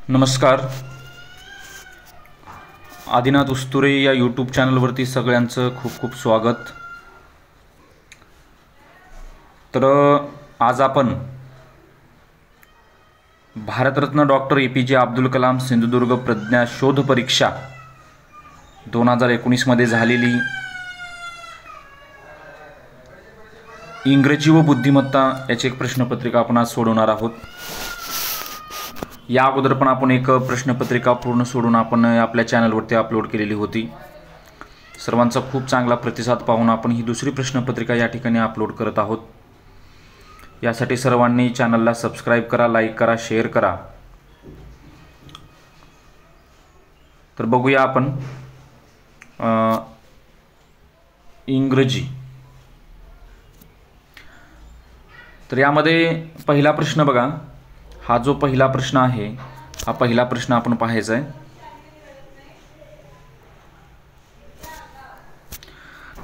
नमस्कार. आदिनाथ उस्तुरे या यूट्यूब चॅनलवरती सगळ्यांचं खूप खूप स्वागत. तर आज आपण भारतरत्न डॉक्टर APJ अब्दुल कलाम सिंधुदुर्ग प्रज्ञा शोध परीक्षा 2019 मध्ये झालेली इंग्रजी व बुद्धिमत्ता याची एक प्रश्नपत्रिका आपण आज सोडवणार आहोत. या अगोदर पण आपण एक प्रश्नपत्रिका पूर्ण सोडून आपण आपल्या चॅनलवरती अपलोड केलेली होती. सर्वांचा खूप चांगला प्रतिसाद पाहून आपण ही दुसरी प्रश्नपत्रिका या ठिकाणी अपलोड करत आहोत. यासाठी सर्वांनी चॅनलला सबस्क्राईब करा, लाईक करा, शेअर करा. तर बघूया आपण इंग्रजी. तर यामध्ये पहिला प्रश्न बघा. हा जो पहिला प्रश्न आहे, हा पहिला प्रश्न आपण पाहायचा आहे.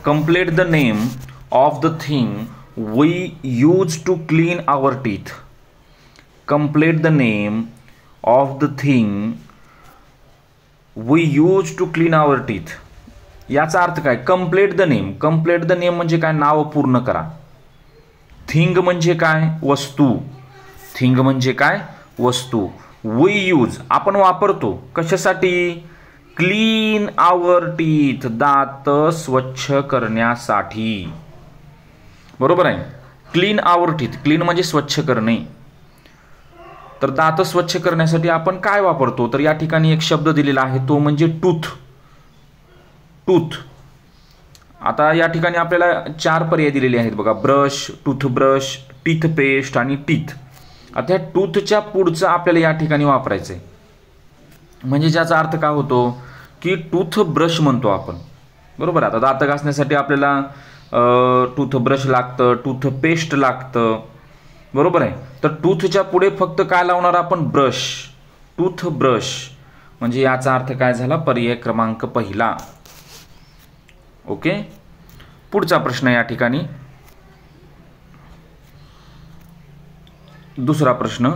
Complete the name of the thing we use to clean our teeth. Complete the name of the thing we use to clean our teeth. याचा अर्थ काय? Complete the name. Complete the name म्हणजे काय? नाव पूर्ण करा. थिंग म्हणजे काय? वस्तू. थिंग म्हणजे काय? वस्तू. वी यूज आपण वापरतो कशासाठी? क्लीन आवर टीथ दात स्वच्छ करण्यासाठी. बरोबर आहे. Clean our teeth. क्लीन म्हणजे स्वच्छ करणे. तर दात स्वच्छ करण्यासाठी आपण काय वापरतो? तर या ठिकाणी एक शब्द दिलेला आहे, तो म्हणजे टूथ. टूथ. आता या ठिकाणी आपल्याला 4 पर्याय दिलेले आहेत बघा. ब्रश, टूथब्रश, टीथ पेस्ट आणि टीथ. आता ह्या टूथच्या पुढचं आपल्याला या ठिकाणी वापरायचं आहे. म्हणजे ज्याचा अर्थ काय होतो की टूथब्रश म्हणतो आपण. बरोबर. आता दात घासण्यासाठी आपल्याला टूथब्रश लागतं, टूथपेस्ट लागतं. बरोबर आहे. तर टूथच्या पुढे फक्त काय लावणार आपण? ब्रश. टूथब्रश. म्हणजे याचा अर्थ काय झाला? पर्याय क्रमांक पहिला. ओके. पुढचा प्रश्न या ठिकाणी दुसरा प्रश्न.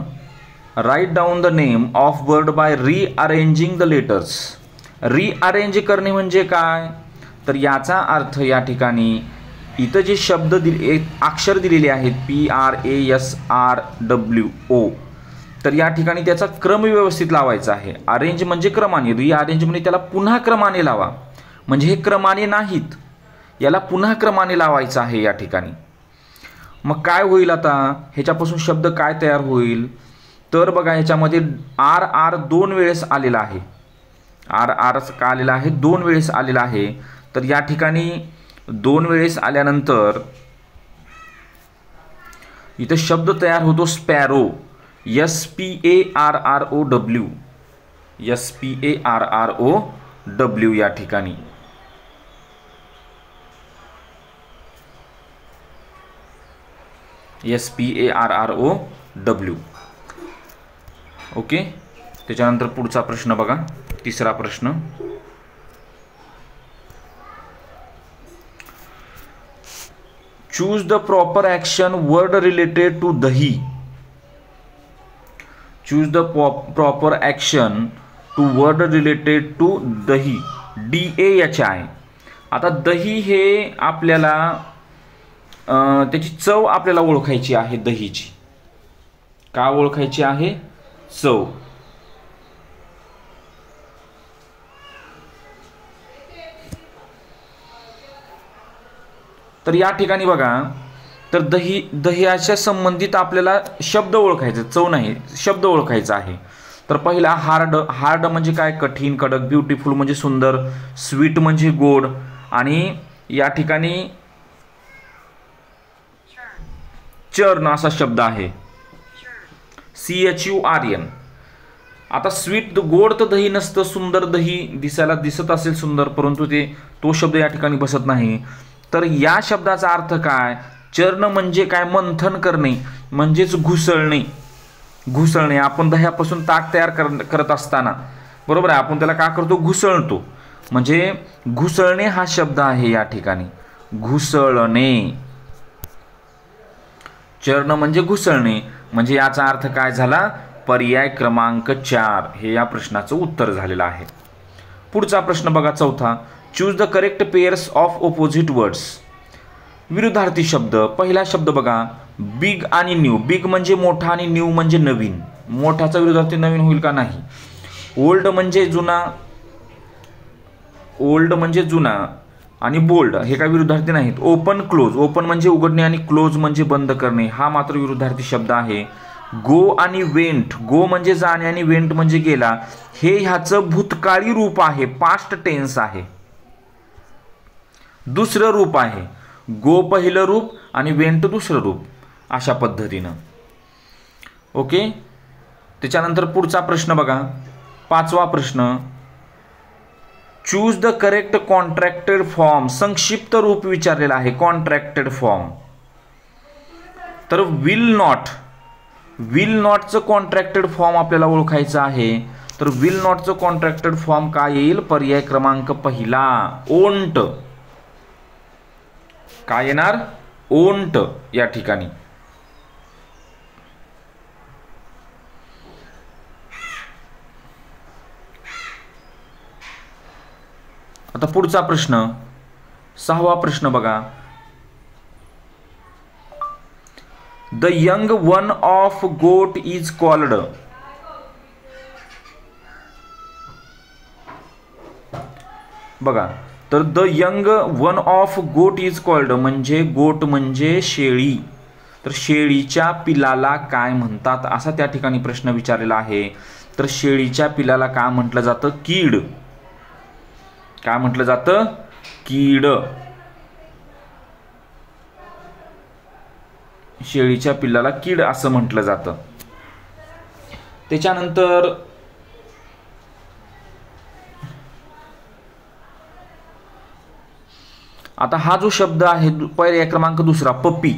Write down the name of word by rearranging the letters. Rearrange करणे म्हणजे काय? तर याचा अर्थ या ठिकाणी इथं जे शब्द अक्षर दिलेले आहेत PRASRWO, तर या ठिकाणी त्याचा क्रम व्यवस्थित लावायचा आहे. अरेंज म्हणजे क्रमाने, रिअरेंज म्हणजे त्याला पुन्हा क्रमाने लावा. म्हणजे हे क्रमाने नाहीत, याला पुन्हा क्रमाने लावायचं आहे या ठिकाणी. मग काय होईल आता? ह्याच्यापासून शब्द काय तयार होईल? तर बघा, ह्याच्यामध्ये RR 2 वेळेस आलेला आहे. RR का आलेला आहे? 2 वेळेस आलेला आहे. तर या ठिकाणी 2 वेळेस आल्यानंतर इथं शब्द तयार होतो स्पॅरो. SPARROW. SPARROW या ठिकाणी. SPARROW. ओके. त्याच्यानंतर पुढचा प्रश्न बघा. तिसरा प्रश्न. Choose the proper action word related to dahi. Choose the proper action to word related to dahi. DAHI. आता दही हे आपल्याला त्याची चव आपल्याला ओळखायची आहे. दहीची का ओळखायची आहे? चव. तर या ठिकाणी बघा, तर दह्याच्या संबंधित आपल्याला शब्द ओळखायचा, चव नाही, शब्द ओळखायचा आहे. तर पहिला हार्ड. हार्ड म्हणजे काय? कठीण, कडक. ब्युटिफुल म्हणजे सुंदर. स्वीट म्हणजे गोड. आणि या ठिकाणी चर्न असा शब्द आहे, CHURN. आता स्वीट, गोड तर दही नसतं, सुंदर दही दिसायला दिसत असेल सुंदर, परंतु तो शब्द या ठिकाणी बसत नाही. तर या शब्दाचा अर्थ काय? चर्न म्हणजे काय? मंथन करणे, म्हणजेच घुसळणे. घुसळणे. आपण दह्यापासून ताक तयार करत असताना, बरोबर आहे, आपण त्याला काय करतो? घुसळतो. म्हणजे घुसळणे हा शब्द आहे या ठिकाणी. घुसळणे. चर्ण म्हणजे घुसळणे. म्हणजे याचा अर्थ काय झाला? पर्याय क्रमांक 4 हे या प्रश्नाचं उत्तर झालेलं आहे. पुढचा प्रश्न बघा, चौथा. Choose the correct pairs of opposite words. विरुद्धार्थी शब्द. पहिला शब्द बघा, बिग आणि न्यू. बिग म्हणजे मोठा आणि न्यू म्हणजे नवीन. मोठाचा विरुद्धार्थी नवीन होईल का? नाही. ओल्ड म्हणजे जुना. ओल्ड म्हणजे जुना आणि बोल्ड हे काय विरुद्धार्थी नाहीत. Open close. ओपन म्हणजे उघडणे आणि क्लोज म्हणजे बंद करणे, हा मात्र विरुद्धार्थी शब्द आहे. गो आणि वेंट. गो म्हणजे जाणे आणि वेंट म्हणजे गेला. हे ह्याचं भूतकाळी रूप आहे, पास्ट टेन्स आहे, दुसरं रूप आहे. गो पहिलं रूप आणि वेंट दुसरं रूप, अशा पद्धतीनं. ओके. त्याच्यानंतर पुढचा प्रश्न बघा, 5वा प्रश्न. Choose the correct contracted form. संक्षिप्त रूप विचारलेला आहे, कॉन्ट्रॅक्टेड फॉर्म. तर विल नॉट. विल नॉटचं कॉन्ट्रॅक्टेड फॉर्म आपल्याला ओळखायचं आहे. तर विल नॉटचं कॉन्ट्रॅक्टेड फॉर्म काय येईल? पर्याय क्रमांक पहिला, ओंट. काय येणार? ओंट या ठिकाणी. आता पुढचा प्रश्न, 6वा प्रश्न बघा. The young one of goat is called. बघा, तर the young one of goat is called म्हणजे गोट म्हणजे शेळी. तर शेळीच्या पिलाला काय म्हणतात, असा त्या ठिकाणी प्रश्न विचारलेला आहे. तर शेळीच्या पिलाला काय म्हटलं जातं? कीड. काय म्हटलं जातं? कीड. शेळीच्या पिल्लाला कीड असं म्हटलं जातं. त्याच्यानंतर आता हा जो शब्द आहे पर्याय क्रमांक दुसरा, पप्पी.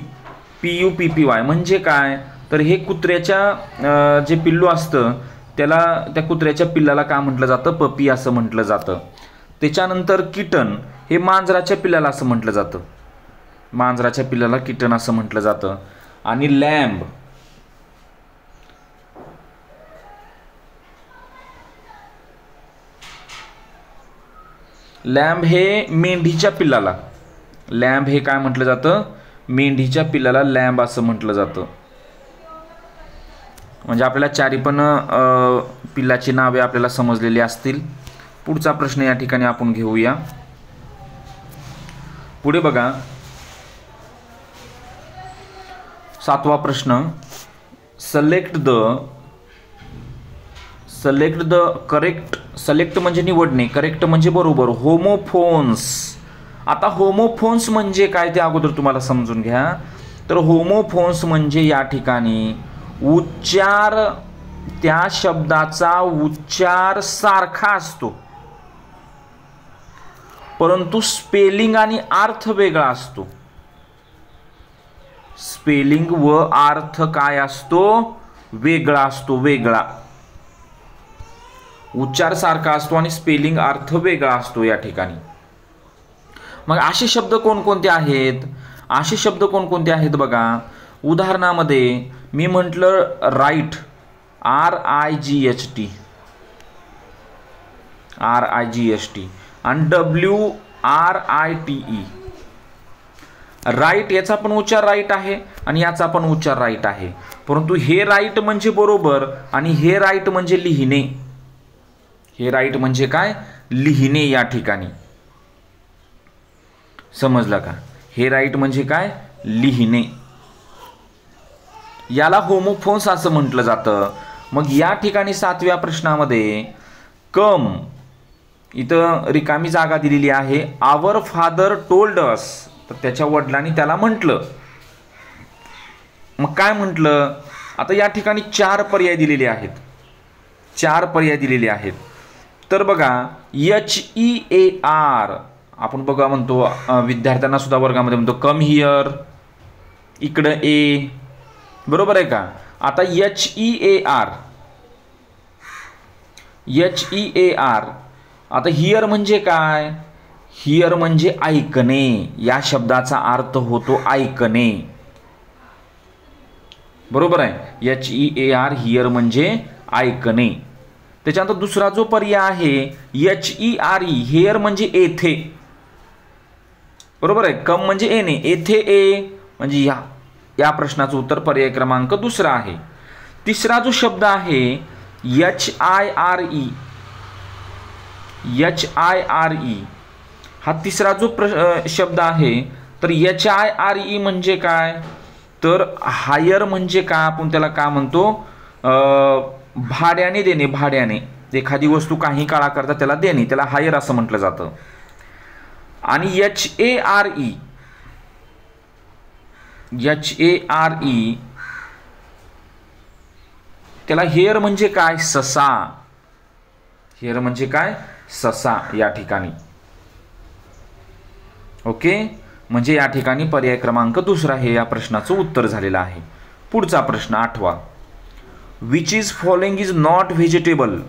PUPPY म्हणजे काय? तर हे कुत्र्याच्या जे पिल्लू असतं त्याला, त्या कुत्र्याच्या पिल्लाला काय म्हटलं जातं? पप्पी असं म्हटलं जातं. त्याच्यानंतर किटन हे मांजराच्या पिल्लाला असं म्हटलं जातं. मांजराच्या पिल्लाला किटन असं म्हटलं जातं. आणि लॅम्ब. लॅम्ब हे मेंढीच्या पिल्लाला. लॅम्ब हे काय म्हटलं जातं? मेंढीच्या पिल्लाला लॅम्ब असं म्हटलं जातं. म्हणजे आपल्याला चारी पण पिल्लाची नावे आपल्याला समजलेली असतील. पुढचा प्रश्न या ठिकाणी आपण घेऊया. पुढे बघा, 7वा प्रश्न. Select the correct. सिलेक्ट म्हणजे निवडणे, करेक्ट म्हणजे बरोबर. होमोफोन्स. आता होमोफोन्स म्हणजे काय ते अगोदर तुम्हाला समजून घ्या. तर होमोफोन्स म्हणजे या ठिकाणी उच्चार, त्या शब्दाचा उच्चार सारखा असतो परंतु स्पेलिंग आणि अर्थ वेगळा असतो. स्पेलिंग व अर्थ काय असतो? वेगळा असतो, वेगळा. उच्चार सारखा असतो आणि स्पेलिंग अर्थ वेगळा असतो या ठिकाणी. मग असे शब्द कोणकोणते आहेत? असे शब्द कोणकोणते आहेत बघा. उदाहरणामध्ये मी म्हटलं राईट, RIGHT, आणि WRITE. राईट याचा पण उच्चार राईट आहे आणि याचा पण उच्चार राईट आहे, परंतु हे राईट म्हणजे बरोबर आणि हे राईट म्हणजे लिहिणे. हे राईट म्हणजे काय? लिहिणे या ठिकाणी. समजलं का? हे राईट म्हणजे काय? लिहिणे. याला होमोफोन्स असं म्हटलं जातं. मग या ठिकाणी 7व्या प्रश्नामध्ये कम, इथं रिकामी जागा दिलेली आहे. आवर फादर टोल्ड अस. तर त्याच्या वडिलांनी त्याला म्हटलं. मग काय म्हटलं? आता या ठिकाणी 4 पर्याय दिलेले आहेत. 4 पर्याय दिलेले आहेत. तर बघा, HEAR आपण बघा म्हणतो, विद्यार्थ्यांना सुद्धा वर्गामध्ये म्हणतो कम हिअर, इकडं ए, बरोबर आहे का? आता HEAR, आता हिअर म्हणजे काय? हिअर म्हणजे ऐकणे. या शब्दाचा अर्थ होतो ऐकणे. बरोबर आहे. HEAR हिअर म्हणजे ऐकणे. त्याच्यानंतर दुसरा जो पर्याय आहे HERE हेअर म्हणजे येथे. बरोबर आहे. कम म्हणजे येणे, येथे ए म्हणजे या प्रश्नाचं उत्तर पर्याय क्रमांक दुसरा आहे. तिसरा जो शब्द आहे HIRE हा तिसरा जो शब्द आहे तर HIRE म्हणजे काय, तर हायर म्हणजे काय, आपण त्याला काय म्हणतो, भाड्याने देणे. भाड्याने एखादी वस्तू काही काळाकरता त्याला देणे, त्याला हायर असं म्हटलं जातं. आणि HARE त्याला हेअर म्हणजे काय, ससा. हेअर म्हणजे काय, ससा या ठिकाणी. ओके, म्हणजे या ठिकाणी पर्याय क्रमांक दुसरा हे या प्रश्नाचं उत्तर झालेलं आहे. पुढचा प्रश्न 8वा. Which is following is not vegetable.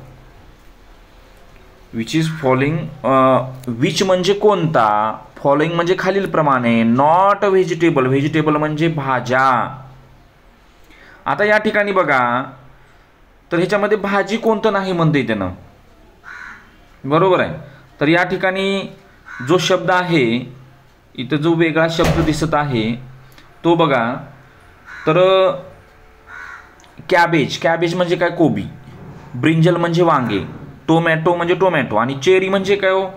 Which is following, which म्हणजे कोणता, फॉलोइंग म्हणजे खालीलप्रमाणे, नॉट व्हेजिटेबल, व्हेजिटेबल म्हणजे भाज्या. आता या ठिकाणी बघा, तर ह्याच्यामध्ये भाजी कोणतं नाही म्हणते त्यानं. बरोबर आहे. तर या ठिकाणी जो शब्द आहे, इथं जो वेगळा शब्द दिसत आहे तो बघा, तर कॅबेज, कॅबेज म्हणजे काय, कोबी. ब्रिंजल म्हणजे वांगे. टोमॅटो म्हणजे टोमॅटो. आणि चेरी म्हणजे काय हो,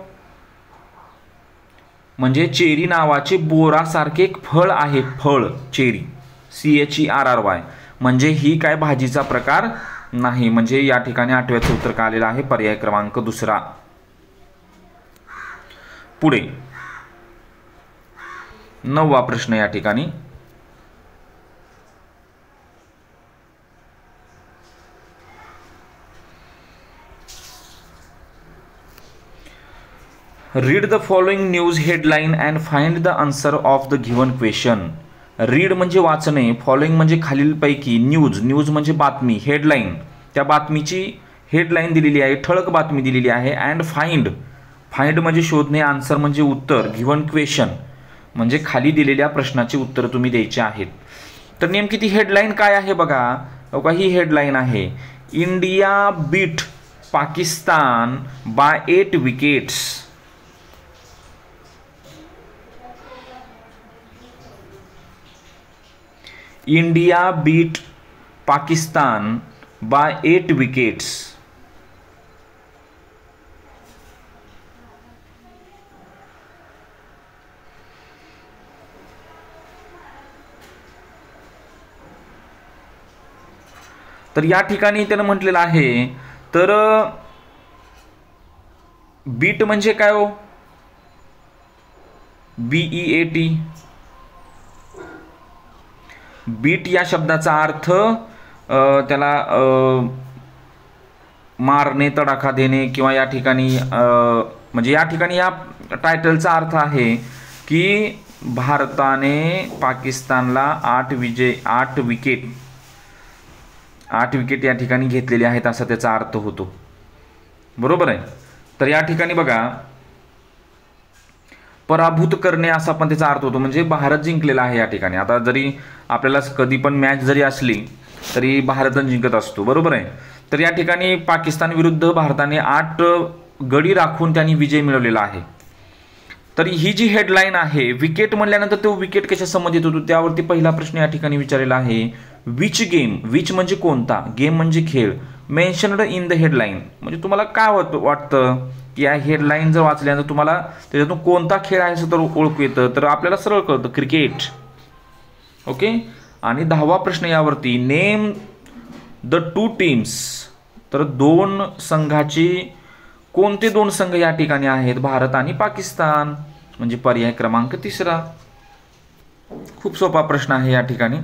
म्हणजे चेरी नावाचे बोरासारखे एक फळ आहे, फळ चेरी, CHERRY. म्हणजे ही काय भाजीचा प्रकार नाही. म्हणजे या ठिकाणी 8व्याचं उत्तर काय आलेलं आहे, पर्याय क्रमांक दुसरा. पुढे 9वा प्रश्न या ठिकाणी. Read the following news headline and find the answer of the given question. Read म्हणजे वाचणे, फॉलोइंग म्हणजे खालीलपैकी, न्यूज, न्यूज म्हणजे बातमी, हेडलाईन त्या बातमीची हेडलाईन दिलेली आहे, ठळक बातमी दिलेली आहे. अँड फाइंड, फाइंड म्हणजे शोधणे, आन्सर म्हणजे उत्तर, गिव्हन क्वेश्चन म्हणजे खाली दिलेल्या प्रश्नाची उत्तर तुम्ही द्यायची आहेत. तर नेमकी ती हेडलाईन काय आहे बघा. ही हेडलाईन आहे, India beat Pakistan by 8 wickets. India beat Pakistan by 8 wickets. तर या ठिकाणी त्यानं म्हटलेलं आहे, तर बीट म्हणजे काय हो, BEAT. बीट या शब्दाचा अर्थ त्याला मारणे, तडाखा देणे, किंवा या ठिकाणी म्हणजे या ठिकाणी या टायटलचा अर्थ आहे की भारताने पाकिस्तानला 8 विकेट या ठिकाणी घेतलेले आहेत, असा त्याचा अर्थ होतो. बरोबर आहे. तर या ठिकाणी बघा, पराभूत करणे असा पण त्याचा अर्थ होतो, म्हणजे भारत जिंकलेला आहे या ठिकाणी. आता जरी आपल्याला कधी पण मॅच जरी असली तरी भारतच जिंकत असतो. बरोबर आहे. तर या ठिकाणी पाकिस्तान विरुद्ध भारताने 8 गडी राखून त्यांनी विजय मिळवलेला आहे. तर ही जी हेडलाईन आहे, विकेट म्हणल्यानंतर तो विकेट कशा संबंधित होतो त्यावरती पहिला प्रश्न या ठिकाणी विचारलेला आहे. विच गेम, विच म्हणजे कोणता, गेम म्हणजे खेळ, मेन्शन्ड इन द हेडलाईन. म्हणजे तुम्हाला काय वाटतं की या हेडलाईन जर वाचल्यानंतर तुम्हाला त्याच्यातून कोणता खेळ आहे असं तर ओळखू येतं, तर आपल्याला सरळ कळतं क्रिकेट. ओके. आणि 10वा प्रश्न यावरती, नेम द 2 टीम्स. तर 2 संघाची, कोणते 2 संघ या ठिकाणी आहेत, भारत आणि पाकिस्तान. म्हणजे पर्याय क्रमांक 3. खूप सोपा प्रश्न आहे या ठिकाणी,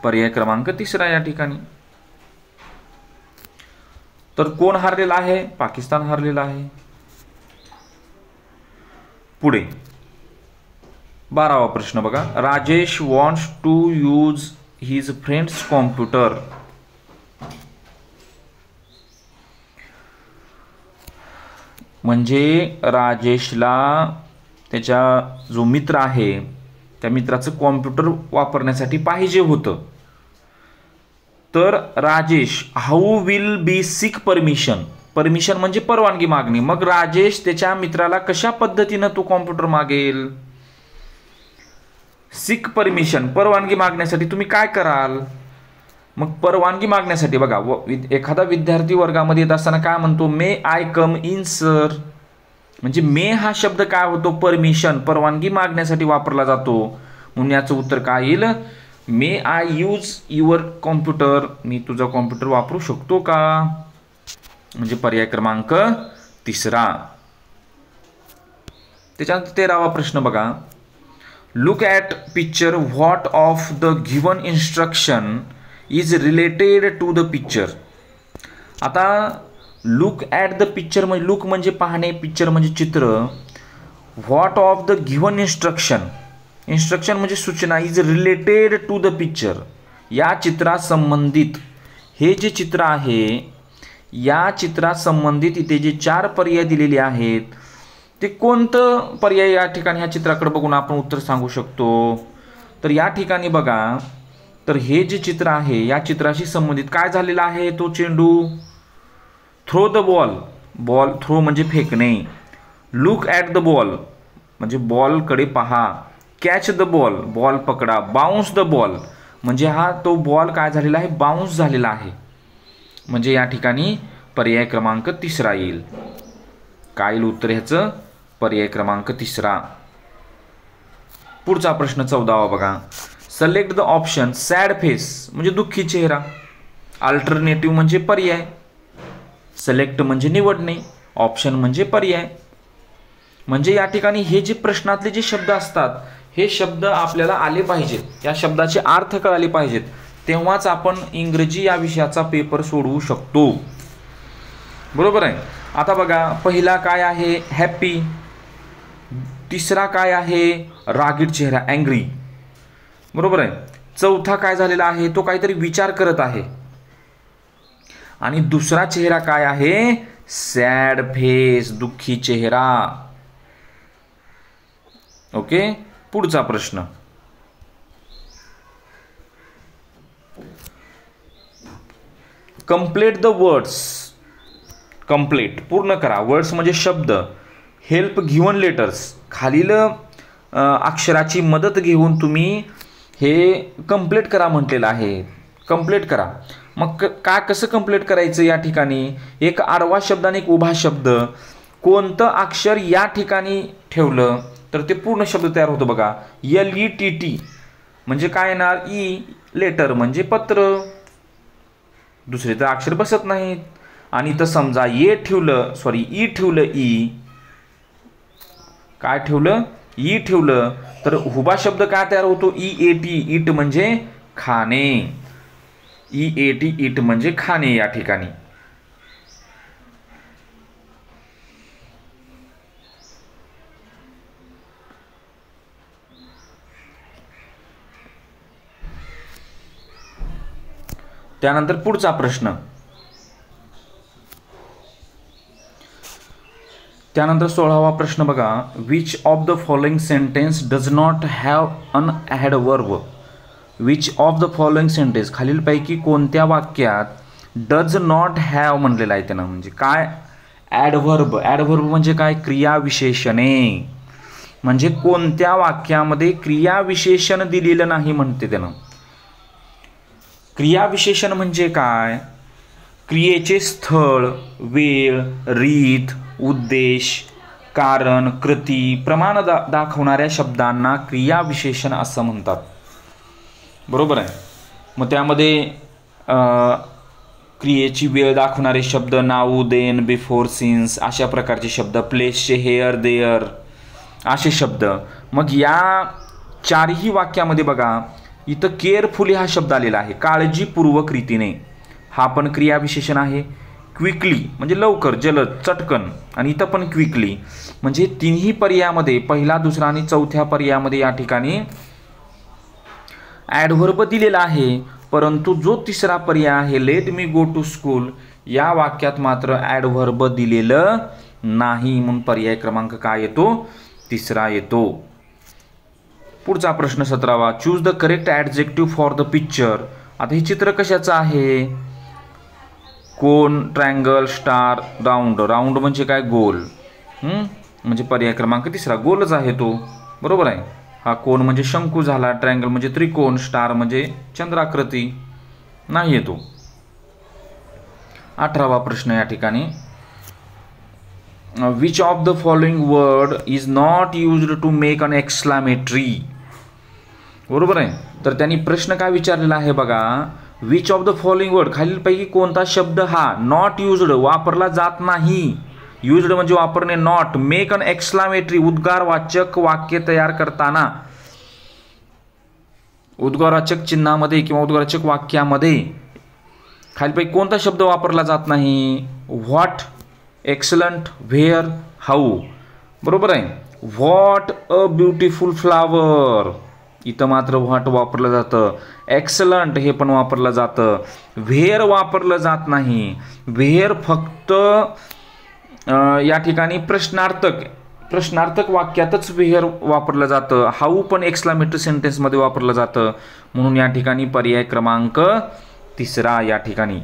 पर्याय क्रमांक 3 या ठिकाणी. तर कोण हारलेला आहे, पाकिस्तान हारलेला आहे. पुढे 12वा प्रश्न बघा. Rajesh wants to use his friends computer. म्हणजे राजेशला त्याच्या जो मित्र आहे त्या मित्राचं कॉम्प्युटर वापरण्यासाठी पाहिजे होतं. तर Rajesh how will be sick permission. Permission म्हणजे परवानगी मागणे. मग राजेश त्याच्या मित्राला कशा पद्धतीनं तो कॉम्प्युटर मागेल? सीक परमिशन, परवानगी मागण्यासाठी तुम्ही काय कराल? मग परवानगी मागण्यासाठी बघा, एखादा विद्यार्थी वर्गामध्ये येत असताना काय म्हणतो? मे आय कम इन सर. म्हणजे मे हा शब्द काय होतो? परमिशन, परवानगी मागण्यासाठी वापरला जातो. म्हणून याचं उत्तर काय येईल? मे आय यूज युअर कॉम्प्युटर. मी तुझा कॉम्प्युटर वापरू शकतो का? म्हणजे पर्याय क्रमांक 3. त्याच्यानंतर 13वा प्रश्न बघा. Look at picture. What of the given instruction is related to the picture. आता लुक ॲट द पिक्चर म्हणजे लुक म्हणजे पाहणे, पिक्चर म्हणजे चित्र. What of the given instruction, instruction म्हणजे सूचना, is related to the picture. या चित्रात संबंधित, हे जे चित्र आहे या चित्रात संबंधित इथे जे 4 पर्याय दिलेले आहेत ते कोणतं पर्याय या ठिकाणी ह्या चित्राकडे बघून आपण उत्तर सांगू शकतो? तर या ठिकाणी बघा, तर हे जे चित्र आहे या चित्राशी संबंधित काय झालेला आहे? तो चेंडू. Throw the ball, ball throw म्हणजे फेकणे. लुक ॲट द बॉल म्हणजे बॉलकडे पहा. कॅच द बॉल, बॉल पकडा. बाउन्स द बॉल म्हणजे हा तो बॉल काय झालेला आहे? बाउन्स झालेला आहे. म्हणजे या ठिकाणी पर्याय क्रमांक 3 येईल. काय येईल उत्तर ह्याचं? पर्याय क्रमांक 3. पुढचा प्रश्न 14वा बघा. Select the option sad face म्हणजे दुःखी चेहरा. अल्टरनेटिव्ह म्हणजे पर्याय. सिलेक्ट म्हणजे निवडणे, ऑप्शन म्हणजे पर्याय. म्हणजे या ठिकाणी हे जे प्रश्नातले जे शब्द असतात हे शब्द आपल्याला आले पाहिजेत, या शब्दाचे अर्थ कळाले पाहिजेत, तेव्हाच आपण इंग्रजी या विषयाचा पेपर सोडवू शकतो. बरोबर आहे. आता बघा, पहिला काय आहे? हॅप्पी. तिसरा काय आहे? रागीट चेहरा, अँग्री. बरोबर आहे. चौथा काय झालेला आहे? तो काहीतरी विचार करत आहे. आणि दुसरा चेहरा काय आहे? सॅड फेस, दुःखी चेहरा. ओके. पुढचा प्रश्न. Complete the words. कंप्लीट पूर्ण करा. वर्ड्स म्हणजे शब्द. हेल्प गिव्हन लेटर्स, खालील अक्षराची मदत घेऊन तुम्ही हे कंप्लीट करा म्हटलेलं आहे. कंप्लीट करा. मग कसं कंप्लीट करायचं? या ठिकाणी एक आडवा शब्द आणि एक उभा शब्द, कोणतं अक्षर या ठिकाणी ठेवलं तर ते पूर्ण शब्द तयार होतो. बघा, LETT म्हणजे काय येणार? ई. लेटर म्हणजे पत्र. दुसरे तर अक्षर बसत नाहीत. आणि इथं समजा ई ठेवलं, ई काय ठेवलं? ई ठेवलं तर उभा शब्द काय तयार होतो? EAT. इट म्हणजे खाणे. EAT इट म्हणजे खाणे या ठिकाणी. त्यानंतर पुढचा प्रश्न. त्यानंतर 16वा प्रश्न बघा. Which of the following sentence does not have an adverb. Which of the following sentence, खालीलपैकी कोणत्या वाक्यात डज नॉट हॅव म्हणलेलं आहे त्यानं? म्हणजे काय? ॲडव्हर्ब. ॲडव्हर्ब म्हणजे काय? क्रियाविशेषणे. म्हणजे कोणत्या वाक्यामध्ये क्रियाविशेषण दिलेलं नाही म्हणते त्यानं. क्रियाविशेषण म्हणजे काय? क्रियेचे स्थळ, वेळ, रीत, उद्देश, कारण, कृती, प्रमाण दाखवणाऱ्या शब्दांना क्रियाविशेषण असं म्हणतात. बरोबर आहे. मग त्यामध्ये क्रियेची वेळ दाखवणारे शब्द नाऊ, देन, बिफोर, सिन्स अशा प्रकारचे शब्द, प्लेसचे हेअर, देअर असे शब्द. मग या 4ही वाक्यामध्ये बघा, इथं केअरफुली हा शब्द आलेला आहे, काळजीपूर्वक रीतीने. हा पण क्रियाविशेषण आहे. क्विकली म्हणजे लवकर, जलद, चटकन. आणि इथं पण क्विकली. म्हणजे तिन्ही पर्यायामध्ये, पहिला, दुसरा आणि चौथ्या पर्यायामध्ये या ठिकाणी ॲडव्हर्ब दिलेला आहे. परंतु जो तिसरा पर्याय आहे, let me go to school, या वाक्यात मात्र ॲडव्हर्ब दिलेलं नाही. म्हणून पर्याय क्रमांक काय येतो? 3 येतो. पुढचा प्रश्न 17वा. Choose the correct adjective for the picture. आता हे चित्र कशाचं आहे? Cone, triangle, star, round. Round म्हणजे काय? गोल. म्हणजे पर्याय क्रमांक 3 गोलच आहे तो. बरोबर आहे. हा कोन म्हणजे शंकू झाला, ट्रायंगल म्हणजे त्रिकोण, स्टार म्हणजे चंद्राकृती नाही येतो. 18वा प्रश्न या ठिकाणी, which of the following word is not used to make an exclamatory. बरोबर आहे. तर त्यांनी प्रश्न काय विचारलेला आहे बघा, which of the following word, खालीलपैकी कोणता शब्द हा नॉट यूज्ड वापरला जात नाही. यूज्ड म्हणजे वापरणे, नॉट मेक अन एक्सक्लामेटरी उद्गारवाचक वाक्य तयार करताना, उद्गारवाचक चिन्हामध्ये किंवा उद्गारवाचक वाक्यामध्ये खालीलपैकी कोणता शब्द वापरला जात नाही? What, excellent, where, how. बरोबर आहे. व्हॉट अ ब्युटिफुल फ्लावर, इथं मात्र व्हॉट वापरलं जातं. एक्सलंट हे पण वापरलं जातं. व्हेअर वापरलं जात नाही. व्हेअर फक्त या ठिकाणी प्रश्नार्थक वाक्यातच व्हेअर वापरलं जातं. हाऊ पण एक्सक्लामेटरी सेंटेन्समध्ये वापरलं जातं. म्हणून या ठिकाणी पर्याय क्रमांक 3 या ठिकाणी.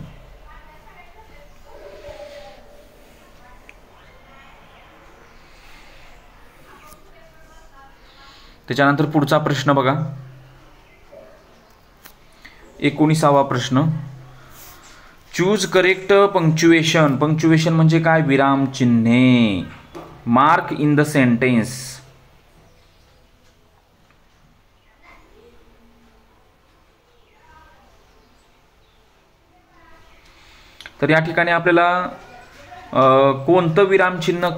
त्याच्यानंतर पुढचा प्रश्न बघा, 19वा प्रश्न, चूज करेक्ट पंक्च्युएशन. पंक्च्युएशन म्हणजे काय? विराम चिन्हे. Mark in the sentence. तर या ठिकाणी आपल्याला कोणतं विरामचिन्ह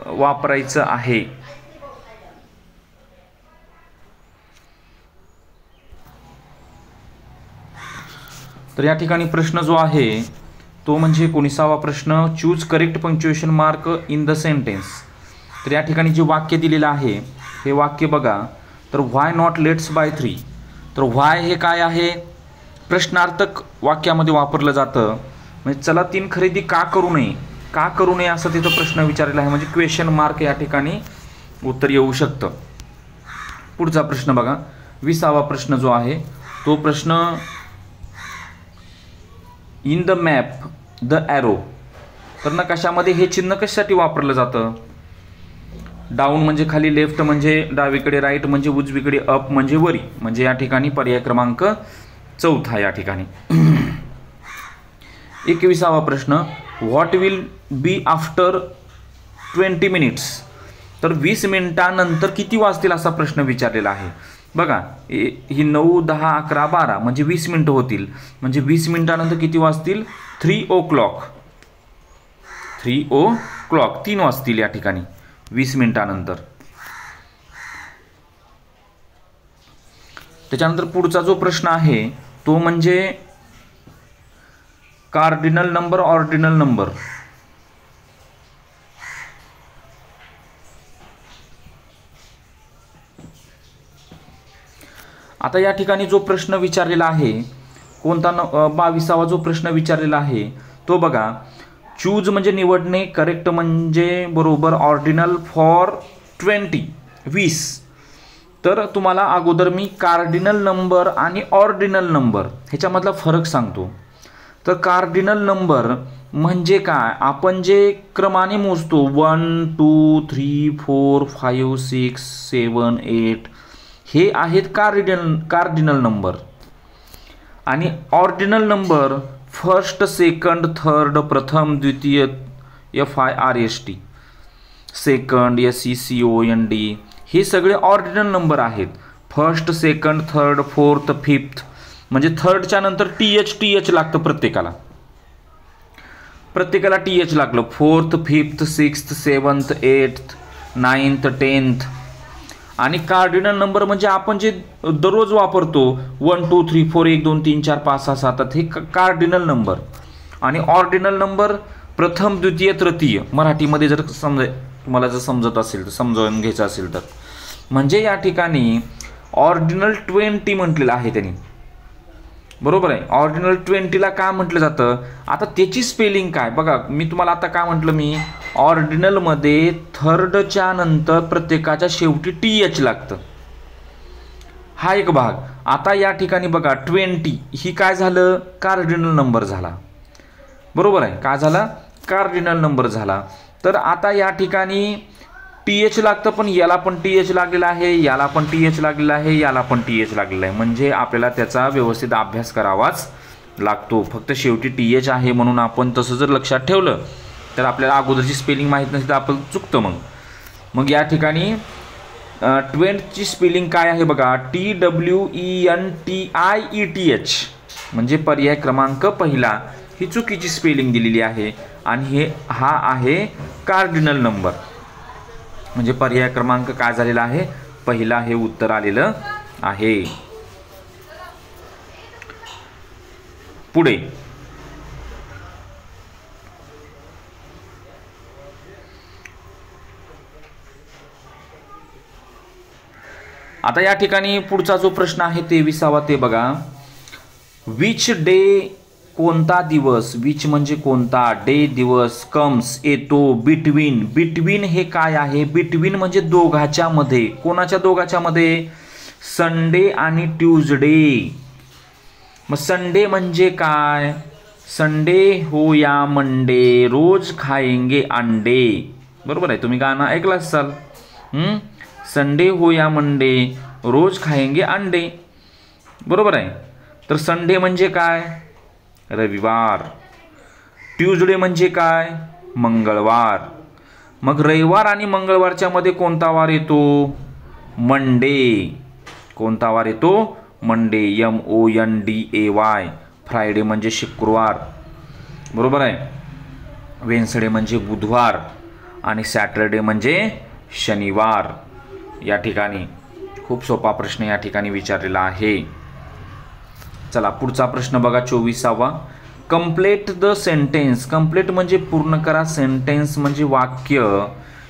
वापरायचं आहे? तर या ठिकाणी प्रश्न जो आहे तो म्हणजे 19वा प्रश्न, choose correct punctuation mark in the sentence. तर या ठिकाणी जे वाक्य दिलेलं आहे हे वाक्य बघा, तर व्हाय नॉट लेट्स बाय 3. तर व्हाय हे काय आहे? प्रश्नार्थक वाक्यामध्ये वापरलं जातं. म्हणजे चला 3 खरेदी का करू नये, का करू नये असं तिथं प्रश्न विचारलेला आहे. म्हणजे क्वेश्चन मार्क या ठिकाणी उत्तर येऊ शकतं. पुढचा प्रश्न बघा, 20वा प्रश्न जो आहे तो प्रश्न, in the map the arrow. तर नकाशामध्ये हे चिन्ह कशासाठी वापरलं जातं? डाऊन म्हणजे खाली, लेफ्ट म्हणजे डावीकडे, राईट म्हणजे उजवीकडे, अप म्हणजे वरी. म्हणजे या ठिकाणी पर्याय क्रमांक 4 या ठिकाणी. 21वा प्रश्न, what will be after 20 minutes. तर 20 मिनिटांनंतर किती वाजतील असा प्रश्न विचारलेला आहे. बघा ही 9, 10, 11, 12 म्हणजे 20 मिनिटं होतील. म्हणजे 20 मिनिटानंतर किती वाजतील? 3 o'clock. 3 o'clock 3 वाजतील या ठिकाणी 20 मिनिटानंतर. त्याच्यानंतर पुढचा जो प्रश्न आहे तो म्हणजे कार्डिनल नंबर, ऑर्डिनल नंबर. आता या ठिकाणी जो प्रश्न विचारलेला आहे कोणता 22वा जो प्रश्न विचारलेला आहे तो बघा, चूज म्हणजे निवडणे, करेक्ट म्हणजे बरोबर, ऑर्डिनल फॉर 20. तर तुम्हाला अगोदर मी कार्डिनल नंबर आणि ऑर्डिनल नंबर ह्याच्यामधला फरक सांगतो. तर कार्डिनल नंबर म्हणजे काय? आपण जे क्रमाने मोजतो 1 2 3 4 5 6 7 8 हे आहेत कार्डिनल नंबर. आणि ordinal number first, second, third, प्रथम, द्वितीय, FIRST, सेकंड, SECOND हे सगळे ऑर्डिनल नंबर आहेत. First, second, third, fourth, fifth म्हणजे थर्डच्या नंतर TH लागतं प्रत्येकाला TH लागलं. Fourth, fifth, sixth, seventh, eighth, 9th, 10th. आणि कार्डिनल नंबर म्हणजे आपण जे दररोज वापरतो 1 2 3 4 1 2 3 4 5 6 7 हे कार्डिनल नंबर. आणि ऑर्डिनल नंबर प्रथम, द्वितीय, तृतीय. मराठीमध्ये जर तुम्हाला जर समजत असेल तर समजावून घ्यायचं असेल तर म्हणजे या ठिकाणी ऑर्डिनल 20 म्हटलेलं आहे त्यांनी. बरोबर आहे. ऑर्डिनल 20ला का म्हटलं जातं? आता त्याची स्पेलिंग काय बघा. मी तुम्हाला आता काय म्हटलं, मी ऑर्डिनलमध्ये थर्डच्या नंतर प्रत्येकाच्या शेवटी TH लागतं. हा एक भाग. आता या ठिकाणी बघा 20 ही काय झालं, कार्डिनल नंबर झाला. बरोबर आहे, काय झाला, कार्डिनल नंबर झाला. तर आता या ठिकाणी TH लागतं, पण याला पण TH लागलेला आहे, याला पण TH लागलेला आहे, याला पण TH लागलेला आहे. म्हणजे आपल्याला त्याचा व्यवस्थित अभ्यास करावाच लागतो. फक्त शेवटी TH आहे म्हणून आपण तसं जर लक्षात ठेवलं तर आपल्याला अगोदरची स्पेलिंग माहीत नसते तर आपण चुकतं. मग या ठिकाणी 20 ची स्पेलिंग काय आहे बघा, TWENTIETH, म्हणजे पर्याय क्रमांक पहिला ही चुकीची स्पेलिंग दिलेली आहे आणि हा आहे कार्डिनल नंबर. म्हणजे पर्याय क्रमांक काय झालेला आहे, पहिला हे उत्तर आलेलं आहे. पुढे आता या ठिकाणी पुढचा जो प्रश्न आहे 23वा ते बघा. विच डे कोणता दिवस, विच म्हणजे कोणता, डे दिवस, कम्स येतो, बिटवीन, बिटवीन हे काय आहे, बिटवीन म्हणजे दोघाच्या मध्ये. कोणाच्या दोघाच्या मध्ये, संडे आणि ट्यूजडे. मग संडे म्हणजे काय, संडे हो या मंडे, रोज खाएंगे अंडे. बरोबर आहे, तुम्ही गाणं ऐकलं असाल. संडे हो या मंडे, रोज खाएंगे अंडे. बरोबर आहे. तर संडे म्हणजे काय, रविवार. ट्यूजडे म्हणजे काय, मंगळवार. मग रविवार आणि मंगळवारच्या मध्ये कोणता वार येतो, मंडे. कोणता वार येतो, मंडे, MONDAY. फ्रायडे म्हणजे शुक्रवार. बरोबर आहे. वेन्सडे म्हणजे बुधवार आणि सॅटरडे म्हणजे शनिवार. या ठिकाणी खूप सोपा प्रश्न या ठिकाणी विचारलेला आहे. चला पुढचा प्रश्न बघा 24वा. कंप्लीट द सेंटेन्स, कंप्लीट म्हणजे पूर्ण करा, सेंटेन्स म्हणजे वाक्य,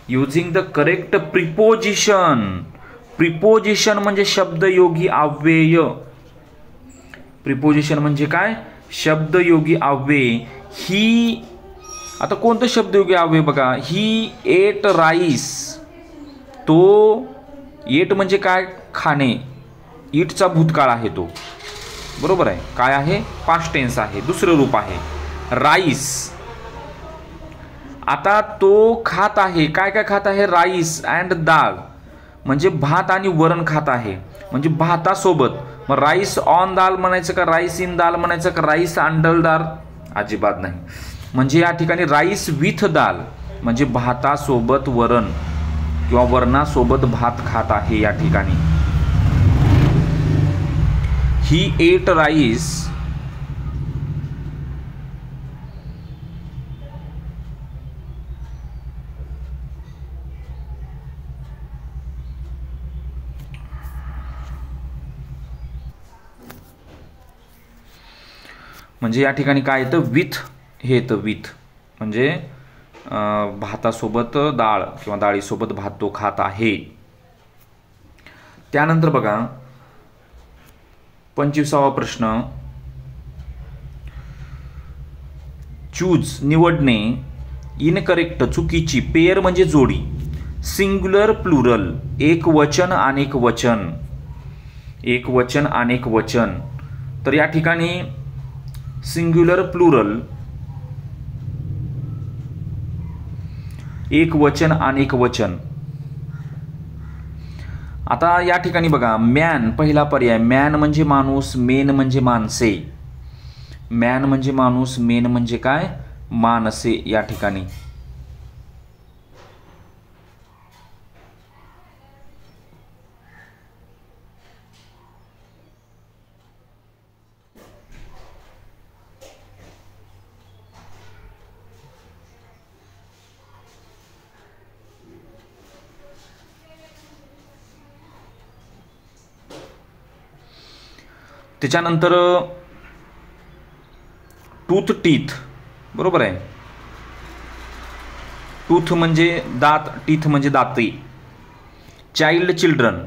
using the correct preposition. Preposition म्हणजे शब्दयोगी अव्यय. प्रिपोजिशन म्हणजे काय, शब्दयोगी अव्यय. ही आता कोणतं शब्दयोगी अव्यय बघा, ही एट राईस, तो एट म्हणजे काय, खाणे, ईटचा भूतकाळ आहे तो. बरोबर आहे, काय आहे, पास्ट टेन्स आहे, दुसरं रूप आहे राईस. आता तो खात आहे, काय काय खात आहे, राईस अँड दाल, म्हणजे भात आणि वरण खात आहे, म्हणजे भातासोबत. मग राईस ऑन दाल म्हणायचं का, राईस इन दाल म्हणायचं का, राईस अंडर दाल, अजिबात नाही. म्हणजे या ठिकाणी राईस विथ दाल म्हणजे भातासोबत वरण किंवा वरणासोबत भात खात आहे. या ठिकाणी ही एट राईस म्हणजे या ठिकाणी काय येतं, विथ हे येतं, विथ म्हणजे भातासोबत डाळ किंवा डाळीसोबत भात तो खात आहे. त्यानंतर बघा 25वा प्रश्न. चूज निवडणे, इनकरेक्ट चुकीची, पेअर म्हणजे जोडी, सिंग्युलर प्लुरल एक वचन अनेक वचन, एक वचन अनेक वचन. तर या ठिकाणी सिंग्युलर प्लुरल एक वचन अनेक वचन. आता या ठिकाणी बघा मॅन पहिला पर्याय, मॅन म्हणजे माणूस, मेन म्हणजे माणसे. मॅन म्हणजे माणूस, मेन म्हणजे काय, माणसे. या ठिकाणी त्याच्यानंतर टूथ टीथ. बरोबर आहे, टूथ म्हणजे दात, टीथ म्हणजे दाते. चाइल्ड चिल्ड्रन,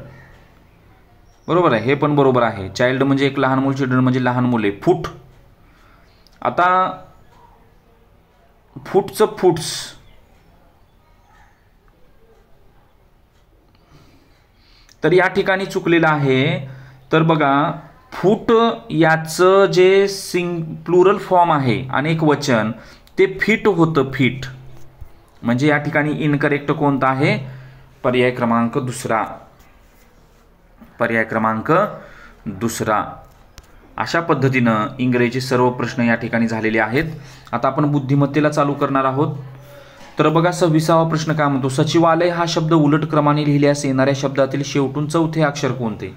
बरोबर आहे, हे पण बरोबर आहे. चाइल्ड म्हणजे एक लहान मूल, चिल्ड्रन म्हणजे लहान मुले. फूट, आता फूटचं फूट्स, तर या ठिकाणी चुकलेलं आहे. तर बघा फूट याचं जे प्लुरल फॉर्म आहे अनेक वचन ते फिट होतं, फिट. म्हणजे या ठिकाणी इनकरेक्ट कोणता आहे? पर्याय क्रमांक दुसरा. पर्याय क्रमांक दुसरा. अशा पद्धतीनं इंग्रजी सर्व प्रश्न या ठिकाणी झालेले आहेत. आता आपण बुद्धिमत्तेला चालू करणार आहोत. तर बघा 26वा प्रश्न काय म्हणतो? सचिवालय हा शब्द उलट क्रमाने लिहिल्यास येणाऱ्या शब्दातील शेवटून चौथे अक्षर कोणते?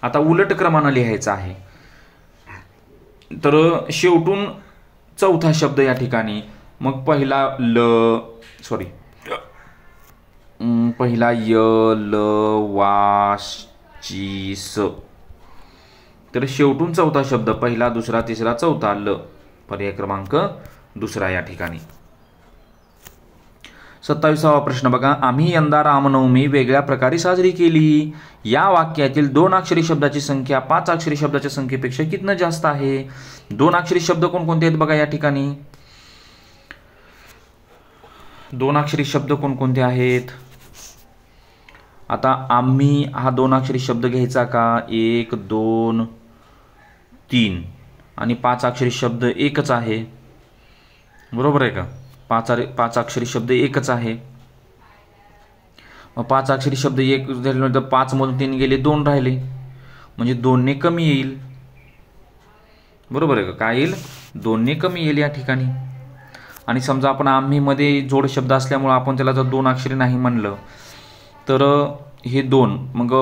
आता उलट क्रमानं लिहायचं आहे, तर शेवटून चौथा शब्द या ठिकाणी. मग पहिला पहिला य ल वा ची स. तर शेवटून चौथा शब्द पहिला, दुसरा, तिसरा, चौथा ल. पर्याय क्रमांक दुसरा या ठिकाणी. 27वा प्रश्न बघा. आम्ही यंदा रामनवमी वेगळ्या प्रकारे साजरी केली. या वाक्यातील 2 अक्षरी शब्दाची संख्या 5 अक्षरी शब्दाच्या संख्येपेक्षा कितना जास्त आहे? 2 अक्षरी शब्द कोणकोणते आहेत बघा या ठिकाणी? 2 अक्षरी शब्द कोणकोणते आहेत? आता आम्ही हा 2 अक्षरी शब्द घ्यायचा का? 1 2 3. आणि 5 अक्षरी शब्द एकच आहे, बरोबर आहे का? 5 अक्षरी शब्द एकच आहे. मग 5 अक्षरी शब्द एक झाल्यानंतर 5 मधून 3 गेले, 2 राहिले, म्हणजे 2 ने कमी येईल, बरोबर आहे का? काय येईल? 2 ने कमी येईल या ठिकाणी. आणि समजा आपण आम्ही मध्ये जोड शब्द असल्यामुळे आपण त्याला जर 2 अक्षरी नाही म्हणलं तर हे 2, मग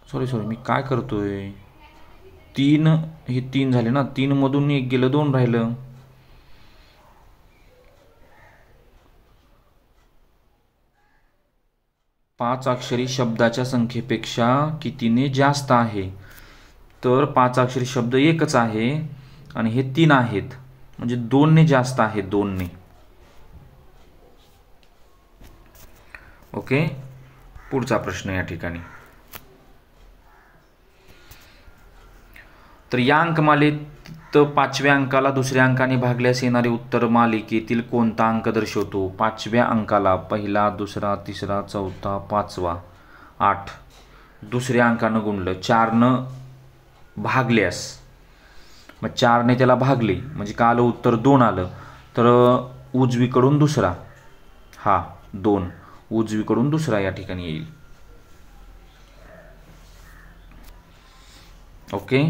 सॉरी मी काय करतोय? 3 हे 3 झाले ना, 3 मधून 1 गेलं, 2 राहिलं. पाच अक्षरी शब्दाच्या संख्येपेक्षा कितीने जास्त आहे? तर 5 अक्षरी शब्द एकच आहे आणि हे 3 आहेत, म्हणजे 2 ने जास्त आहे, 2 ने. ओके, पुढचा प्रश्न या ठिकाणी. तर या अंकमालेत 5व्या अंकाला दुसऱ्या अंकाने भागल्यास येणारे उत्तर मालिकेतील कोणता अंक दर्शवतो? 5व्या अंकाला पहिला, दुसरा, तिसरा, चौथा, 5वा, 8 दुसऱ्या अंकानं गुणलं, 4नं भागल्यास, मग 4ने त्याला भागले म्हणजे काय आलं? उत्तर 2 आलं. तर उजवीकडून दुसरा, हा 2 उजवीकडून दुसरा या ठिकाणी येईल. ओके,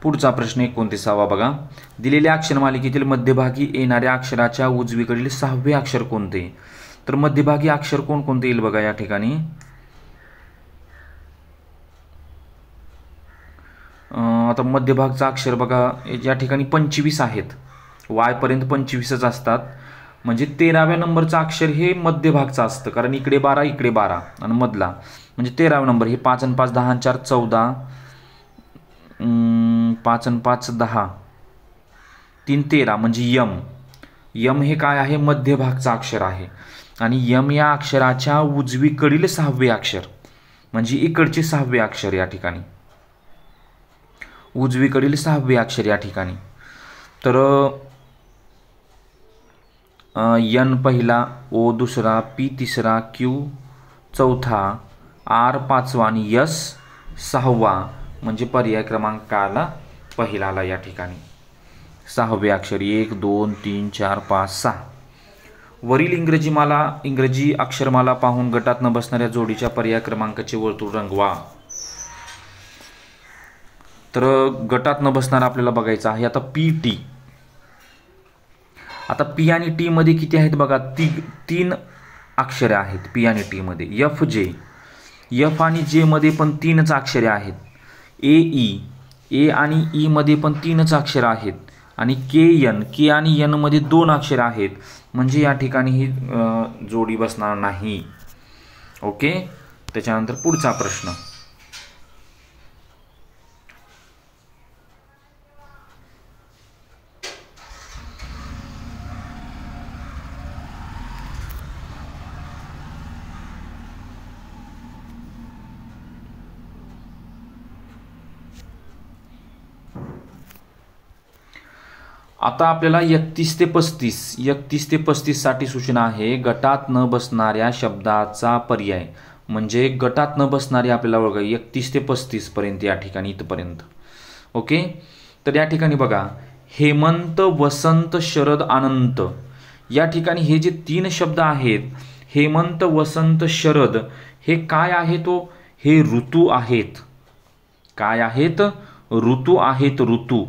पुढचा प्रश्न 29वा बघा. दिलेल्या अक्षरमालिकेतील मध्यभागी येणाऱ्या अक्षराच्या उजवीकडील 6वे अक्षर कोणते? तर मध्यभागी अक्षर कोणकोणते येईल बघा या ठिकाणी? आता मध्यभागचा अक्षर बघा या ठिकाणी 25 आहेत, वाय पर्यंत 25च असतात, म्हणजे 13व्या नंबरचा अक्षर हे मध्यभागचं असतं, कारण इकडे 12 इकडे 12 आणि मधला म्हणजे 13वा नंबर. हे 5 आणि 5 10 आणि 4 14, 5 आणि 5 10, 3 13 म्हणजे यम. यम हे काय आहे? मध्यभागचा अक्षर आहे. आणि यम या अक्षराच्या उजवीकडील 6वे अक्षर म्हणजे इकडचे 6वे अक्षर या ठिकाणी, उजवीकडील 6वे अक्षर या ठिकाणी. तर यन पहिला, ओ दुसरा, पी तिसरा, क्यू चौथा, आर 5वा आणि यस 6वा, म्हणजे पर्याय क्रमांक काला पहिला आला या ठिकाणी. 6वे अक्षर 1 2 3 4 5 6. वरील इंग्रजी अक्षरमाला पाहून गटात न बसणाऱ्या जोडीच्या पर्याय क्रमांकाचे वर्तुळ रंगवा. तर गटात न बसणारा आपल्याला बघायचा आहे. आता पी टी, आता पी आणि टी मध्ये किती आहेत बघा? 3 अक्षरे आहेत पी आणि टी मध्ये. एफ जे, एफ आणि जे मध्ये पण 3च अक्षरे आहेत. ए ई, ए आणि ई मध्ये पण 3च अक्षरे आहेत. आणि के एन, के आणि एन मध्ये 2 अक्षरे आहेत, म्हणजे या ठिकाणी ही जोडी बसणार नाही. ओके, त्याच्यानंतर पुढचा प्रश्न. आता आपल्याला 31 ते 35 साठी सूचना आहे. गटात न बसणाऱ्या शब्दाचा पर्याय म्हणजे गटात न बसणारी आपल्याला ओळख 31 ते 35 पर्यंत या ठिकाणी इथपर्यंत. ओके, तर या ठिकाणी बघा हेमंत, वसंत, शरद, अनंत या ठिकाणी हे जे 3 शब्द आहेत हेमंत, वसंत, शरद हे काय आहे तो हे ऋतू आहेत. काय आहेत? ऋतू आहेत. ऋतू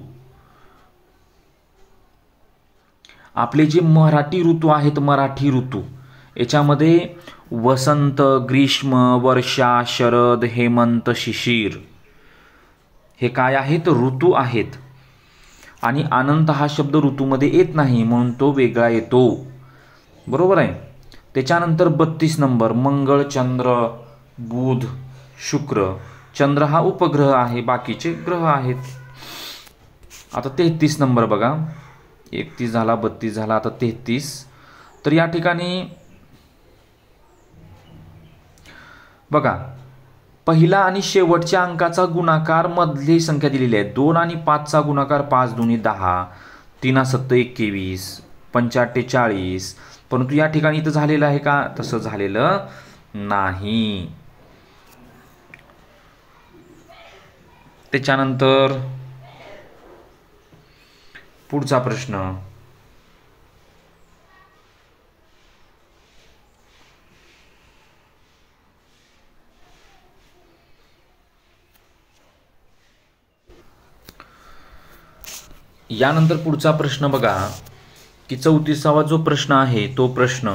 आपले जे मराठी ऋतू आहेत मराठी ऋतू याच्यामध्ये वसंत, ग्रीष्म, वर्षा, शरद, हेमंत, शिशिर हे काय आहेत? ऋतू आहेत. आणि अनंत हा शब्द ऋतूमध्ये येत नाही म्हणून तो वेगळा येतो. बरोबर आहे. त्याच्यानंतर 32 नंबर मंगळ, चंद्र, बुध, शुक्र. चंद्र हा उपग्रह आहे, बाकीचे ग्रह आहेत. आता 33 नंबर बघा, 31 झाला, 32 झाला, आता 33. तर या ठिकाणी बघा पहिला आणि शेवटच्या अंकाचा गुणाकार मधली संख्या दिलेली आहे. 2 आणि 5चा गुणाकार 5 दुनी 10, 3 7 21, 5 40. परंतु या ठिकाणी इथं झालेलं आहे का? तसं झालेलं नाही. त्याच्यानंतर पुढचा प्रश्न यानंतर पुढचा प्रश्न बघा की 34वा जो प्रश्न आहे तो प्रश्न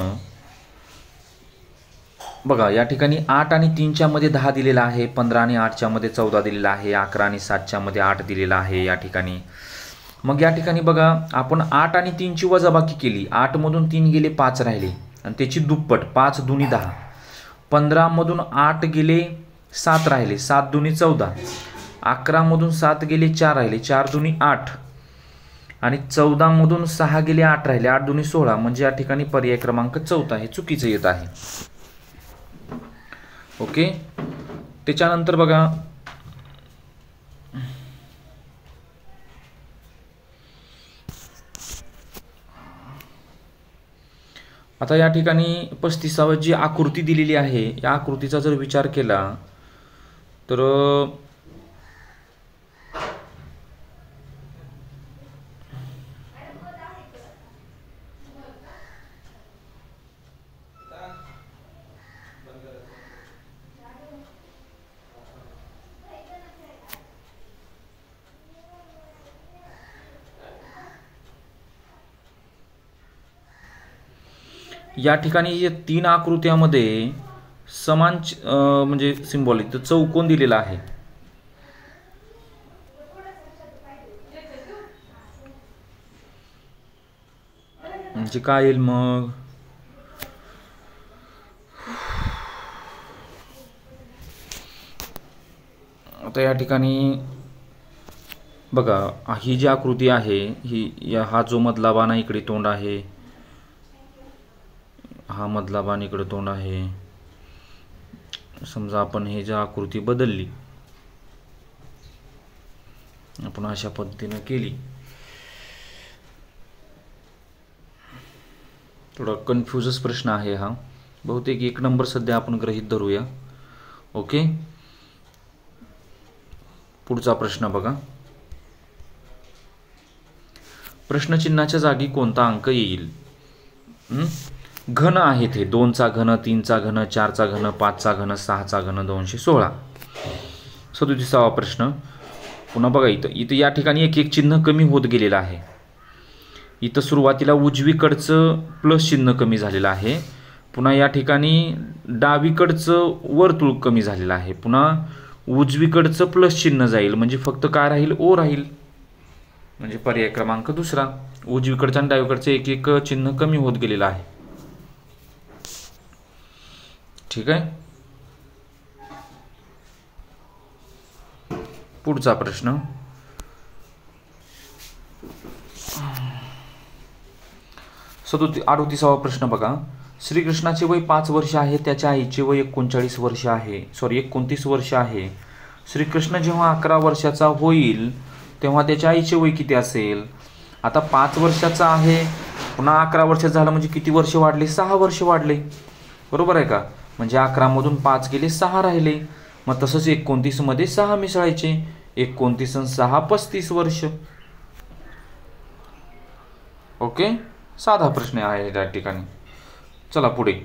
बघा या ठिकाणी 8 आणि 3च्या मध्ये 10 दिलेला आहे, 15 आणि 8च्या मध्ये 14 दिलेला आहे, 11 आणि 7च्या मध्ये 8 दिलेला आहे या ठिकाणी. मग या ठिकाणी बघा आपण 8 आणि 3ची वजाबाकी केली. 8 मधून 3 गेले 5 राहिले आणि त्याची दुप्पट 5 दुनी 10. 15 मधून 8 गेले 7 राहिले, 7 दुनी 14. 11 मधून 7 गेले 4 राहिले, 4 दुनी 8. आणि 14 मधून 6 गेले 8 राहिले, 8 दुनी 16. म्हणजे या ठिकाणी पर्याय क्रमांक 4 हे चुकीचं येत आहे. ओके, त्याच्यानंतर बघा आता या ठिकाणी 35वी जी आकृती दिलेली आहे या आकृतीचा जर विचार केला तर या ठिकाणी या 3 आकृत्यामध्ये समान म्हणजे सिंबॉलिक तर चौकोन दिलेला आहे. म्हणजे काय येईल मग? आता या ठिकाणी बघा ही जी आकृती आहे ही हा जो मधला बाण इकडे तोंड आहे, हा मधला बाण इकडे तोंड आहे. समजा आपण हे जी आकृती बदलली, आपण अशा पद्धतीने केली, थोडा कन्फ्यूजच प्रश्न आहे हा. बहुतेक 1 नंबर सध्या आपण गृहीत धरूया. ओके, पुढचा प्रश्न बघा. प्रश्नचिन्हाच्या जागी कोणता अंक येईल? घन आहेत हे 2चा घन, 3चा घन, 4चा घन, 5चा घन, 6चा घन, 216. 37वा प्रश्न पुन्हा बघा इथं या ठिकाणी एक चिन्ह कमी होत गेलेलं आहे. इथं सुरुवातीला उजवीकडचं प्लस चिन्ह कमी झालेलं आहे. पुन्हा या ठिकाणी डावीकडचं वर्तुळ कमी झालेलं आहे. पुन्हा उजवीकडचं प्लस चिन्ह जाईल म्हणजे फक्त काय राहील? ओ राहील. म्हणजे पर्याय क्रमांक 2 उजवीकडचं आणि डावीकडचं एक चिन्ह कमी होत गेलेलं आहे. ठीक आहे. पुढचा प्रश्न 38वा प्रश्न बघा. श्रीकृष्णाचे वय 5 वर्ष आहे, त्याच्या आईचे वय 39 वर्ष आहे, 29 वर्ष आहे. श्रीकृष्ण जेव्हा 11 वर्षाचा होईल तेव्हा त्याच्या आईचे वय किती असेल? आता 5 वर्षाचा आहे पुन्हा 11 वर्षाचा झाला म्हणजे किती वर्ष वाढले? 6 वर्ष वाढले. बरोबर आहे का? म्हणजे 11 मधून 5 गेले 6 राहिले. मग तसंच 29 मध्ये 6 मिसळायचे. 29 आणि 6 35 वर्ष. ओके, साधा प्रश्न आहे त्या ठिकाणी. चला पुढे.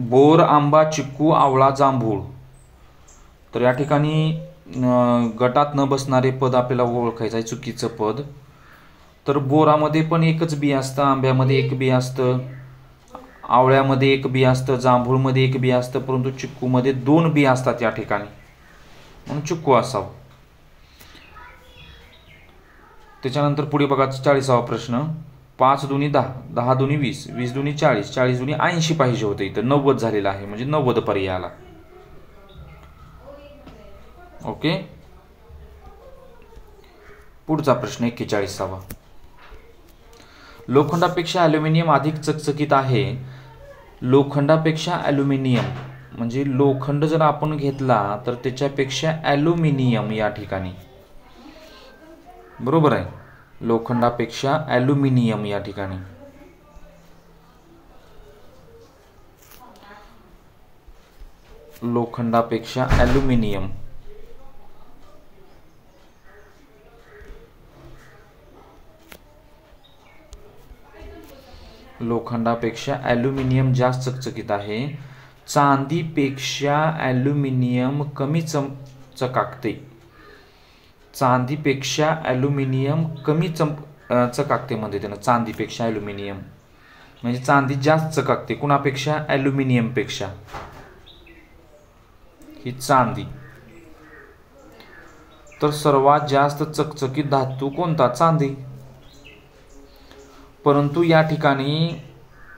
बोर, आंबा, चिक्कू, आवळा, जांभूळ. तर या ठिकाणी गटात न बसणारे पद आपल्याला ओळखायचं आहे, चुकीचं पद. तर बोरामध्ये पण एकच बी असतं, आंब्यामध्ये एक बी असतं, आवळ्यामध्ये एक बी असतं, जांभूळमध्ये एक बी असतं, परंतु चिक्कूमध्ये 2 बी असतात या ठिकाणी, म्हणून चिक्कू असावं. त्याच्यानंतर पुढे बघा 40वा प्रश्न. 5 दुनी 10, 10 दुनी 20, 20 दुनी 40, 40 दुनी 80 पाहिजे होते. इथं 90 झालेलं आहे, म्हणजे 90 पर्याय आला. ओके, पुढचा प्रश्न 41वा. लोखंडापेक्षा ॲल्युमिनियम अधिक चकचकीत आहे. लोखंडापेक्षा ॲल्युमिनियम म्हणजे लोखंड जर आपण घेतला तर त्याच्यापेक्षा ॲल्युमिनियम या ठिकाणी बरोबर आहे. लोखंडापेक्षा ॲल्युमिनियम या ठिकाणी. लोखंडापेक्षा ॲल्युमिनियम. लोखंडापेक्षा ॲल्युमिनियम जास्त चकचकीत आहे. चांदीपेक्षा ॲल्युमिनियम कमी चकाकते. चांदीपेक्षा ॲल्युमिनियम कमी चकाकते मध्ये त्यानं. चांदीपेक्षा ॲल्युमिनियम म्हणजे चांदी जास्त चकाकते. कुणापेक्षा? ॲल्युमिनियमपेक्षा. ही चांदी. तर सर्वात जास्त चकचकीत धातू कोणता? चांदी. परंतु या ठिकाणी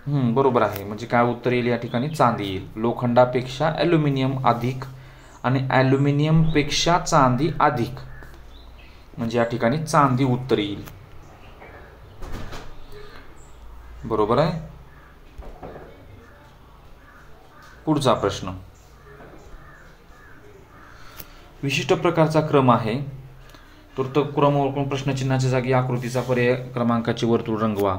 बरोबर आहे, म्हणजे काय उत्तर येईल या ठिकाणी? चांदी येईल. लोखंडापेक्षा ॲल्युमिनियम अधिक आणि ॲल्युमिनियमपेक्षा चांदी अधिक, म्हणजे या ठिकाणी चांदी उत्तर येईल. बरोबर आहे. पुढचा प्रश्न. विशिष्ट प्रकारचा क्रम आहे. तर तो क्रम ओळखून प्रश्नचिन्हाच्या जागी आकृतीचा पर्याय क्रमांकाचे वर्तुळ रंगवा.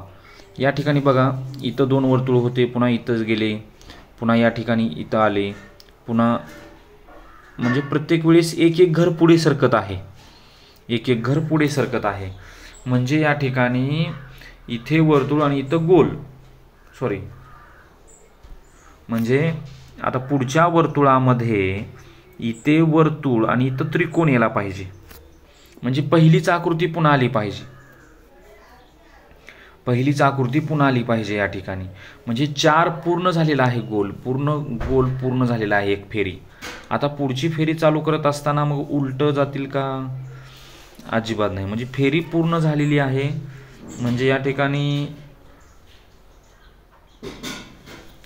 या ठिकाणी बघा, इथं 2 वर्तुळ होते, पुन्हा इथंच गेले, पुन्हा या ठिकाणी इथं आले, पुन्हा म्हणजे प्रत्येक वेळेस एक एक घर पुढे सरकत आहे. एक एक घर पुढे सरकत आहे. म्हणजे या ठिकाणी इथे वर्तुळ आणि इथं गोल. सॉरी, म्हणजे आता पुढच्या वर्तुळामध्ये इथे वर्तुळ आणि इथं त्रिकोण यायला पाहिजे. म्हणजे पहिलीच आकृती पुन्हा आली पाहिजे. पहिलीच आकृती पुन्हा आली पाहिजे या ठिकाणी. म्हणजे 4 पूर्ण झालेला आहे. गोल पूर्ण झालेला आहे एक फेरी. आता पुढची फेरी चालू करत असताना मग उलटं जातील का? अजिबात नाही. म्हणजे फेरी पूर्ण झालेली आहे. म्हणजे या ठिकाणी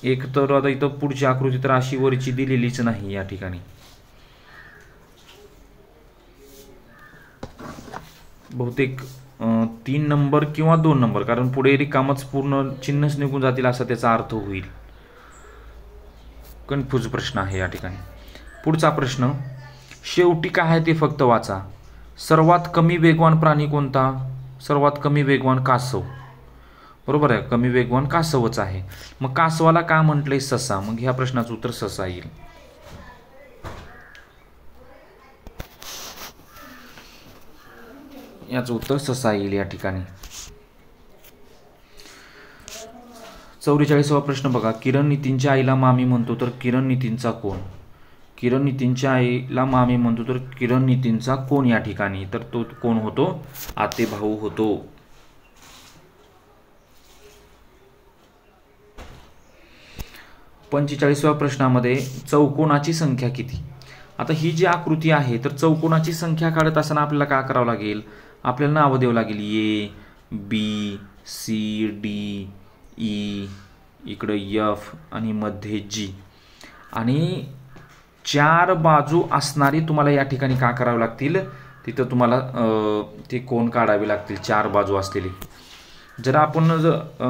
एक तर आता इथं पुढची आकृती तर अशी वरची दिलेलीच नाही या ठिकाणी. बहुतेक 3 नंबर किंवा 2 नंबर, कारण पुढे रिकामच पूर्ण चिन्हच निघून जातील असा त्याचा अर्थ होईल. कन्फ्यूज प्रश्न आहे या ठिकाणी. पुढचा प्रश्न. शेवटी काय आहे ते फक्त वाचा. सर्वात कमी वेगवान प्राणी कोणता? सर्वात कमी वेगवान कासव. बरोबर आहे, कमी वेगवान कासवच आहे. मग कासवाला का म्हटलंय? ससा. मग ह्या प्रश्नाचं उत्तर ससा येईल. याचं उत्तर ससा येईल या ठिकाणी. 44वा प्रश्न बघा. किरण नितीनच्या आईला मामी म्हणतो तर किरण नितीनचा कोण? किरण नितीनच्या आईला मामी म्हणतो तर किरण नितीनचा कोण या ठिकाणी? तर तो कोण होतो? आतेभाऊ होतो. पंचेचाळीसव्या प्रश्नामध्ये चौकोनाची संख्या किती? आता ही जी आकृती आहे तर चौकोनाची संख्या काढत असताना आपल्याला काय करावं लागेल? आपल्याला नावं द्यावं लागेल. ए, बी, सी, डी, ई, इकडं एफ आणि मध्ये जी. आणि 4 बाजू असणारी तुम्हाला या ठिकाणी काय करावं लागतील? तिथं तुम्हाला ते कोण काढावे लागतील 4 बाजू असलेले. जर आपण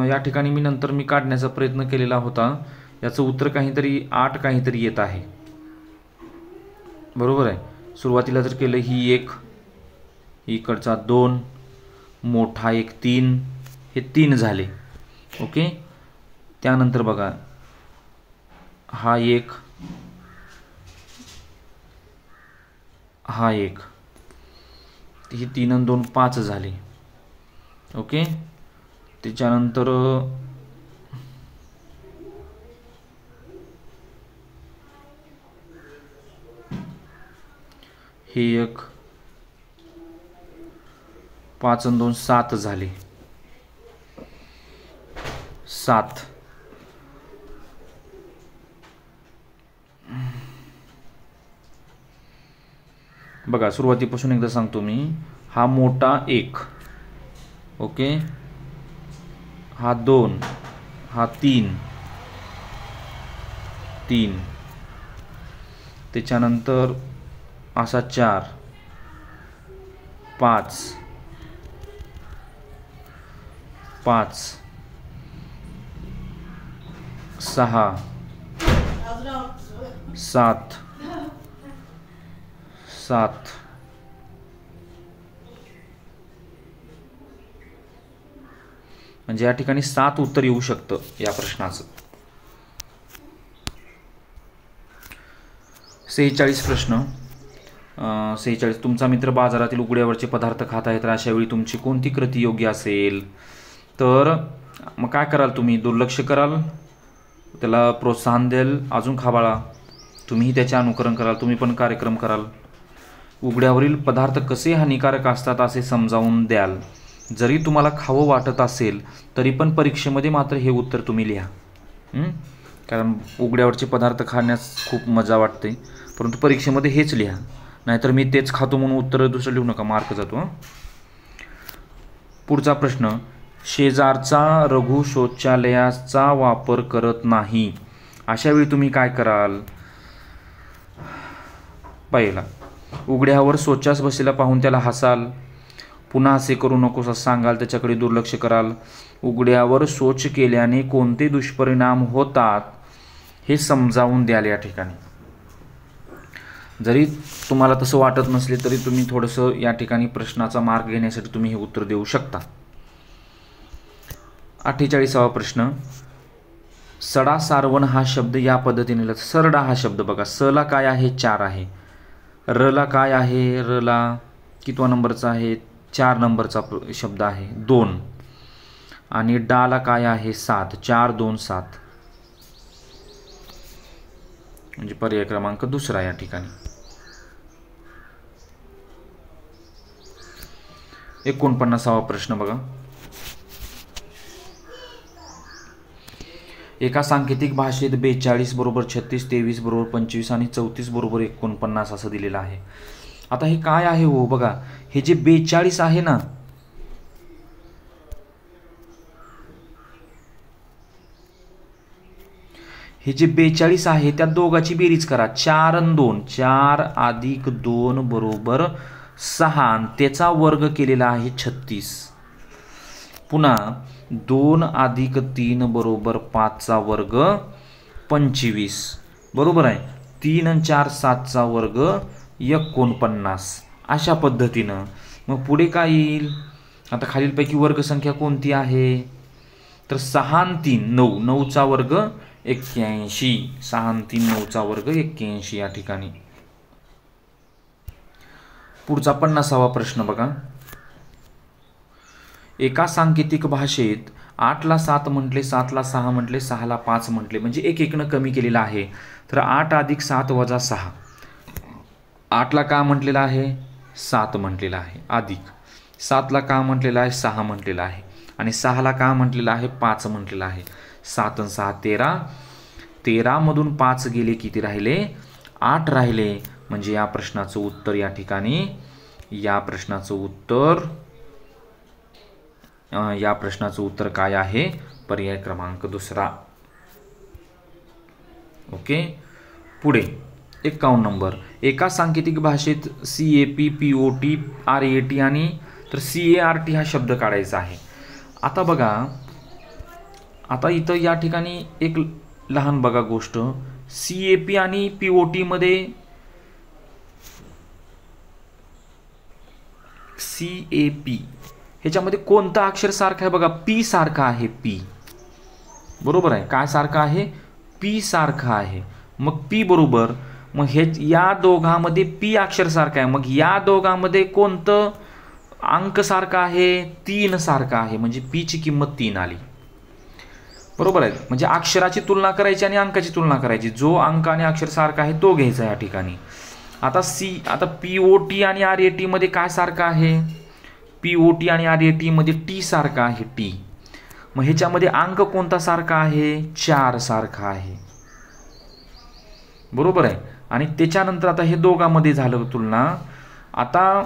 या ठिकाणी मी काढण्याचा प्रयत्न केलेला होता, याचं उत्तर काहीतरी 8 काहीतरी येत आहे, बरोबर आहे. सुरुवातीला जर केलं ही 1, इकडचा 2, मोठा 1 3, हे 3 झाले. ओके. त्यानंतर बघा हा 1, हा 1, ही 3 आणि 2 5 झाले. ओके. त्याच्यानंतर हे 1, 5 आणि 2 7 झाले. 7. बघा सुरुवातीपासून एकदा सांगतो मी. हा मोठा 1, ओके, हा 2, हा 3, त्याच्यानंतर असा 4, 5, 6, 7, म्हणजे या ठिकाणी 7 उत्तर येऊ शकतं या प्रश्नाचं. 46 प्रश्न. 46. तुमचा मित्र बाजारातील उघड्यावरचे पदार्थ खात आहे, तर अशा वेळी तुमची कोणती कृती योग्य असेल? तर मग काय कराल तुम्ही? दुर्लक्ष कराल, त्याला प्रोत्साहन द्याल, अजून खाबाळा, तुम्हीही त्याचे अनुकरण कराल, तुम्ही पण कार्यक्रम कराल. उघड्यावरील पदार्थ कसे हानिकारक असतात असे समजावून द्याल. जरी तुम्हाला खावं वाटत असेल तरी पण परीक्षेमध्ये मात्र हे उत्तर तुम्ही लिहा. कारण उघड्यावरचे पदार्थ खाण्यास खूप मजा वाटते, परंतु परीक्षेमध्ये हेच लिहा. नाहीतर मी तेच खातो म्हणून उत्तर दुसरं लिहू नका, मार्क जातो. पुढचा प्रश्न. शेजारचा रघु शौचालयाचा वापर करत नाही, अशा वेळी तुम्ही काय कराल? पहिला, उघड्यावर शौचास बसलेला पाहून त्याला हसाल, पुन्हा असे करू नकोस असं सांगाल, त्याच्याकडे दुर्लक्ष कराल. उघड्यावर शौच केल्याने कोणते दुष्परिणाम होतात हे समजावून द्याल या ठिकाणी. जरी तुम्हाला तसं वाटत नसले तरी तुम्ही थोडंसं या ठिकाणी प्रश्नाचा मार्क घेण्यासाठी तुम्ही हे उत्तर देऊ शकता. 48वा प्रश्न. सडा सारवण हा शब्द या पद्धतीने, सरडा हा शब्द बघा, सला काय आहे? 4 आहे. रला काय आहे? रला कितवा नंबरचा आहे? 4 नंबरचा शब्द आहे, 2. आणि डाला काय आहे? 7. 4 2 7, म्हणजे पर्याय क्रमांक दुसरा या ठिकाणी. 49वा प्रश्न बघा. एका सांकेतिक भाषेत 42 बरोबर 36, 23 बरोबर 25 आणि 34 बरोबर 49 असं दिलेलं आहे. आता हे काय आहे हो? बघा, हे जे 42 आहे ना, हे जे 42 आहे त्या दोघाची बेरीज करा. 4 आणि 2, 4 अधिक 2 बरोबर 6, आणि त्याचा वर्ग केलेला आहे 36. पुन्हा 2 अधिक 3 बरोबर 5 चा वर्ग 25, बरोबर आहे. 3 आणि 4 7 चा वर्ग 49, अशा पद्धतीनं. मग पुढे काय येईल? आता खालीलपैकी वर्गसंख्या कोणती आहे? तर 6 आणि 3 9, 9 चा वर्ग 81, 6 आणि 3 9 चा वर्ग 81 या ठिकाणी. पुढचा 50वा प्रश्न बघा. एका सांकेतिक भाषेत 8 ला 7 म्हटले, 7 ला 6 म्हटले, 6 ला 5 म्हटले, म्हणजे एक एकनं कमी केलेलं आहे. तर 8 अधिक 7 वजा 6. 8 ला का म्हटलेला आहे? 7 म्हटलेला आहे, अधिक 7 ला का म्हटलेला आहे? 6 म्हटलेला आहे, आणि 6 ला का म्हटलेला आहे? 5 म्हटलेला आहे. 7 आणि 6 13, 13 मधून 5 गेले, किती राहिले? 8 राहिले. म्हणजे या प्रश्नाचं उत्तर या ठिकाणी, या प्रश्नाचं उत्तर काय आहे? पर्याय क्रमांक दुसरा. ओके. पुढे 51 नंबर. एका सांकेतिक भाषेत CAP, POT, RAT आणि तर CART हा शब्द काढायचा आहे. आता बघा, आता इथं या ठिकाणी एक लहान बघा गोष्ट, CAP आणि POT मध्ये CAP ह्याच्यामध्ये कोणता अक्षर सारखा आहे बघा? P सारखा आहे. P बरोबर आहे. काय सारखा आहे? P सारखा आहे. मग P बरोबर, मग हे या दोघांमध्ये P अक्षर सारखा आहे. मग या दोघांमध्ये कोणतं अंक सारखा आहे? 3 सारखा आहे. म्हणजे P ची किंमत 3 आली. बरोबर आहे. म्हणजे अक्षराची तुलना करायची आणि अंकाची तुलना करायची. जो अंक आणि अक्षर सारखा आहे तो घ्यायचा या ठिकाणी. आता POT आणि RAT मध्ये काय सारखं आहे? POT आणि RAT मध्ये T सारखा आहे. T. मग ह्याच्यामध्ये अंक कोणता सारखा आहे? 4 सारखा आहे. बरोबर आहे. आणि त्याच्यानंतर आता हे दोघांमध्ये झालं तुलना. आता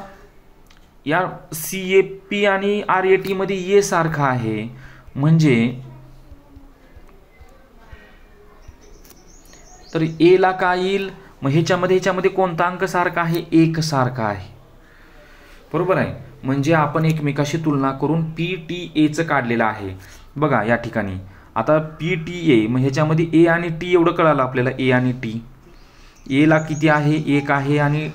या CAP आणि RAT मध्ये A सारखा आहे. म्हणजे तर A ला काय येईल? मग ह्याच्यामध्ये कोणता अंक सारखा आहे? 1 सारखा आहे. बरोबर आहे. म्हणजे आपण एकमेकाशी तुलना करून PTA काढलेलं आहे. बघा या ठिकाणी आता PTA, मग ह्याच्यामध्ये A आणि T एवढं कळालं आपल्याला. A आणि T. A ला किती आहे? 1 आहे. आणि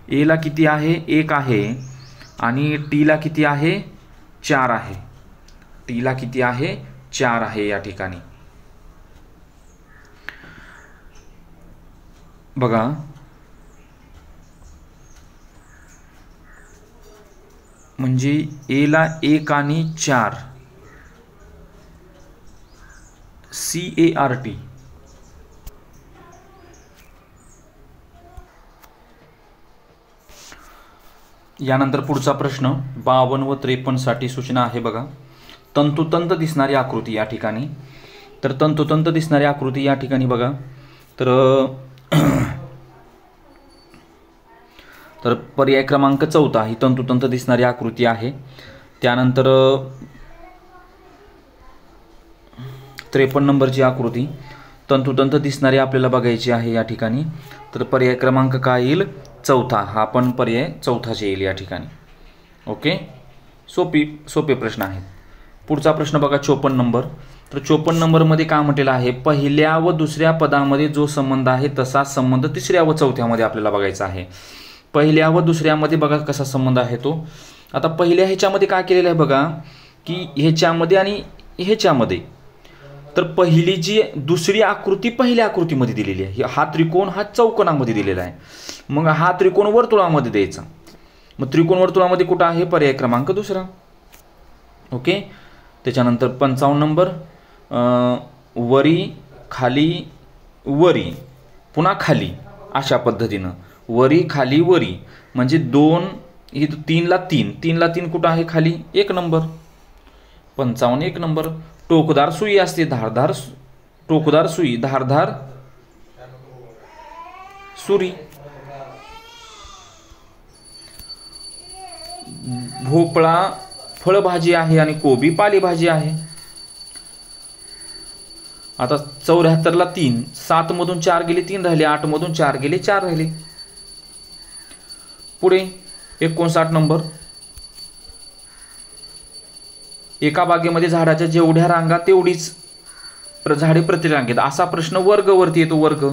A ला किती आहे? 1 आहे. आणि T ला किती आहे? 4 आहे. T ला किती आहे? 4 आहे या ठिकाणी. बघा म्हणजे A ला 1 आणि 4, CART. यानंतर पुढचा प्रश्न 52 व 53 साठी सूचना आहे बघा. तंतोतंत दिसणारी आकृती या ठिकाणी. तर तंतोतंत दिसणारी आकृती या ठिकाणी बघा. तर पर्याय क्रमांक 4 ही तंतोतंत दिसणारी आकृती आहे. त्यानंतर 53 नंबरची आकृती तंतोतंत दिसणारी आपल्याला बघायची आहे या ठिकाणी. तर पर्याय क्रमांक काय येईल? 4. हा पण पर्याय 4 येईल या ठिकाणी. ओके. सोपे प्रश्न आहेत. पुढचा प्रश्न बघा 54 नंबर. तर 54 नंबरमध्ये काय म्हटलेलं आहे? पहिल्या व दुसऱ्या पदामध्ये जो संबंध आहे तसा संबंध तिसऱ्या व चौथ्यामध्ये आपल्याला बघायचा आहे. पहिल्या व दुसऱ्यामध्ये बघा कसा संबंध आहे तो. आता पहिल्या ह्याच्यामध्ये काय केलेलं आहे बघा, की ह्याच्यामध्ये आणि ह्याच्यामध्ये. तर पहिली जी दुसरी आकृती पहिल्या आकृतीमध्ये दिलेली आहे. हा त्रिकोण हा चौकोनामध्ये दिलेला आहे. मग हा त्रिकोण वर्तुळामध्ये द्यायचा. मग त्रिकोण वर्तुळामध्ये कुठं आहे? पर्याय क्रमांक 2. ओके. त्याच्यानंतर 55 नंबर वरी खाली वरी पुन्हा खाली अशा पद्धतीनं वरी खाली वरी म्हणजे 2 ही 3 ला 3 3 ला 3 कुठं आहे? खाली 1 नंबर. 55 1 नंबर. टोकदार सुई असते धारदार टोकदार सुई धारदार सुरी. भोपळा फळभाजी आहे आणि कोबी पालेभाजी आहे. आता 74 ला 3 7 मधून 4 गेले 3 राहिले. 8 मधून 4 गेले 4 राहिले. पुढे 59 नंबर. एका बागेमध्ये झाडाच्या जेवढ्या रांगा तेवढीच झाडे प्रति रांगेत असा प्रश्न वर्गवरती येतो. वर्ग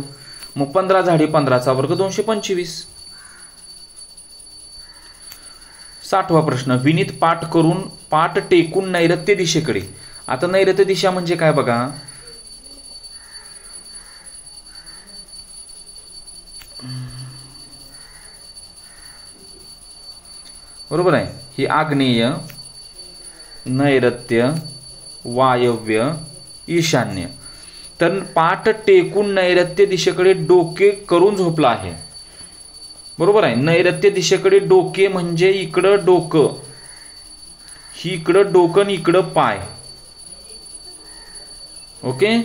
मग 15 झाडे 15चा वर्ग 225. 60वा प्रश्न. विनीत पाठ टेकून नैऋत्य दिशेकडे. आता नैऋत्य दिशा म्हणजे काय बघा. बरोबर आहे. ही आग्नेय नैऋत्य वायव्य ईशान्य. तर पाठ टेकून नैऋत्य दिशेकडे डोके करून झोपला आहे. बरोबर आहे. नैऋत्य दिशेकडे डोके म्हणजे इकडं डोकं, ही इकडं डोकं आणि इकडं पाय. ओके.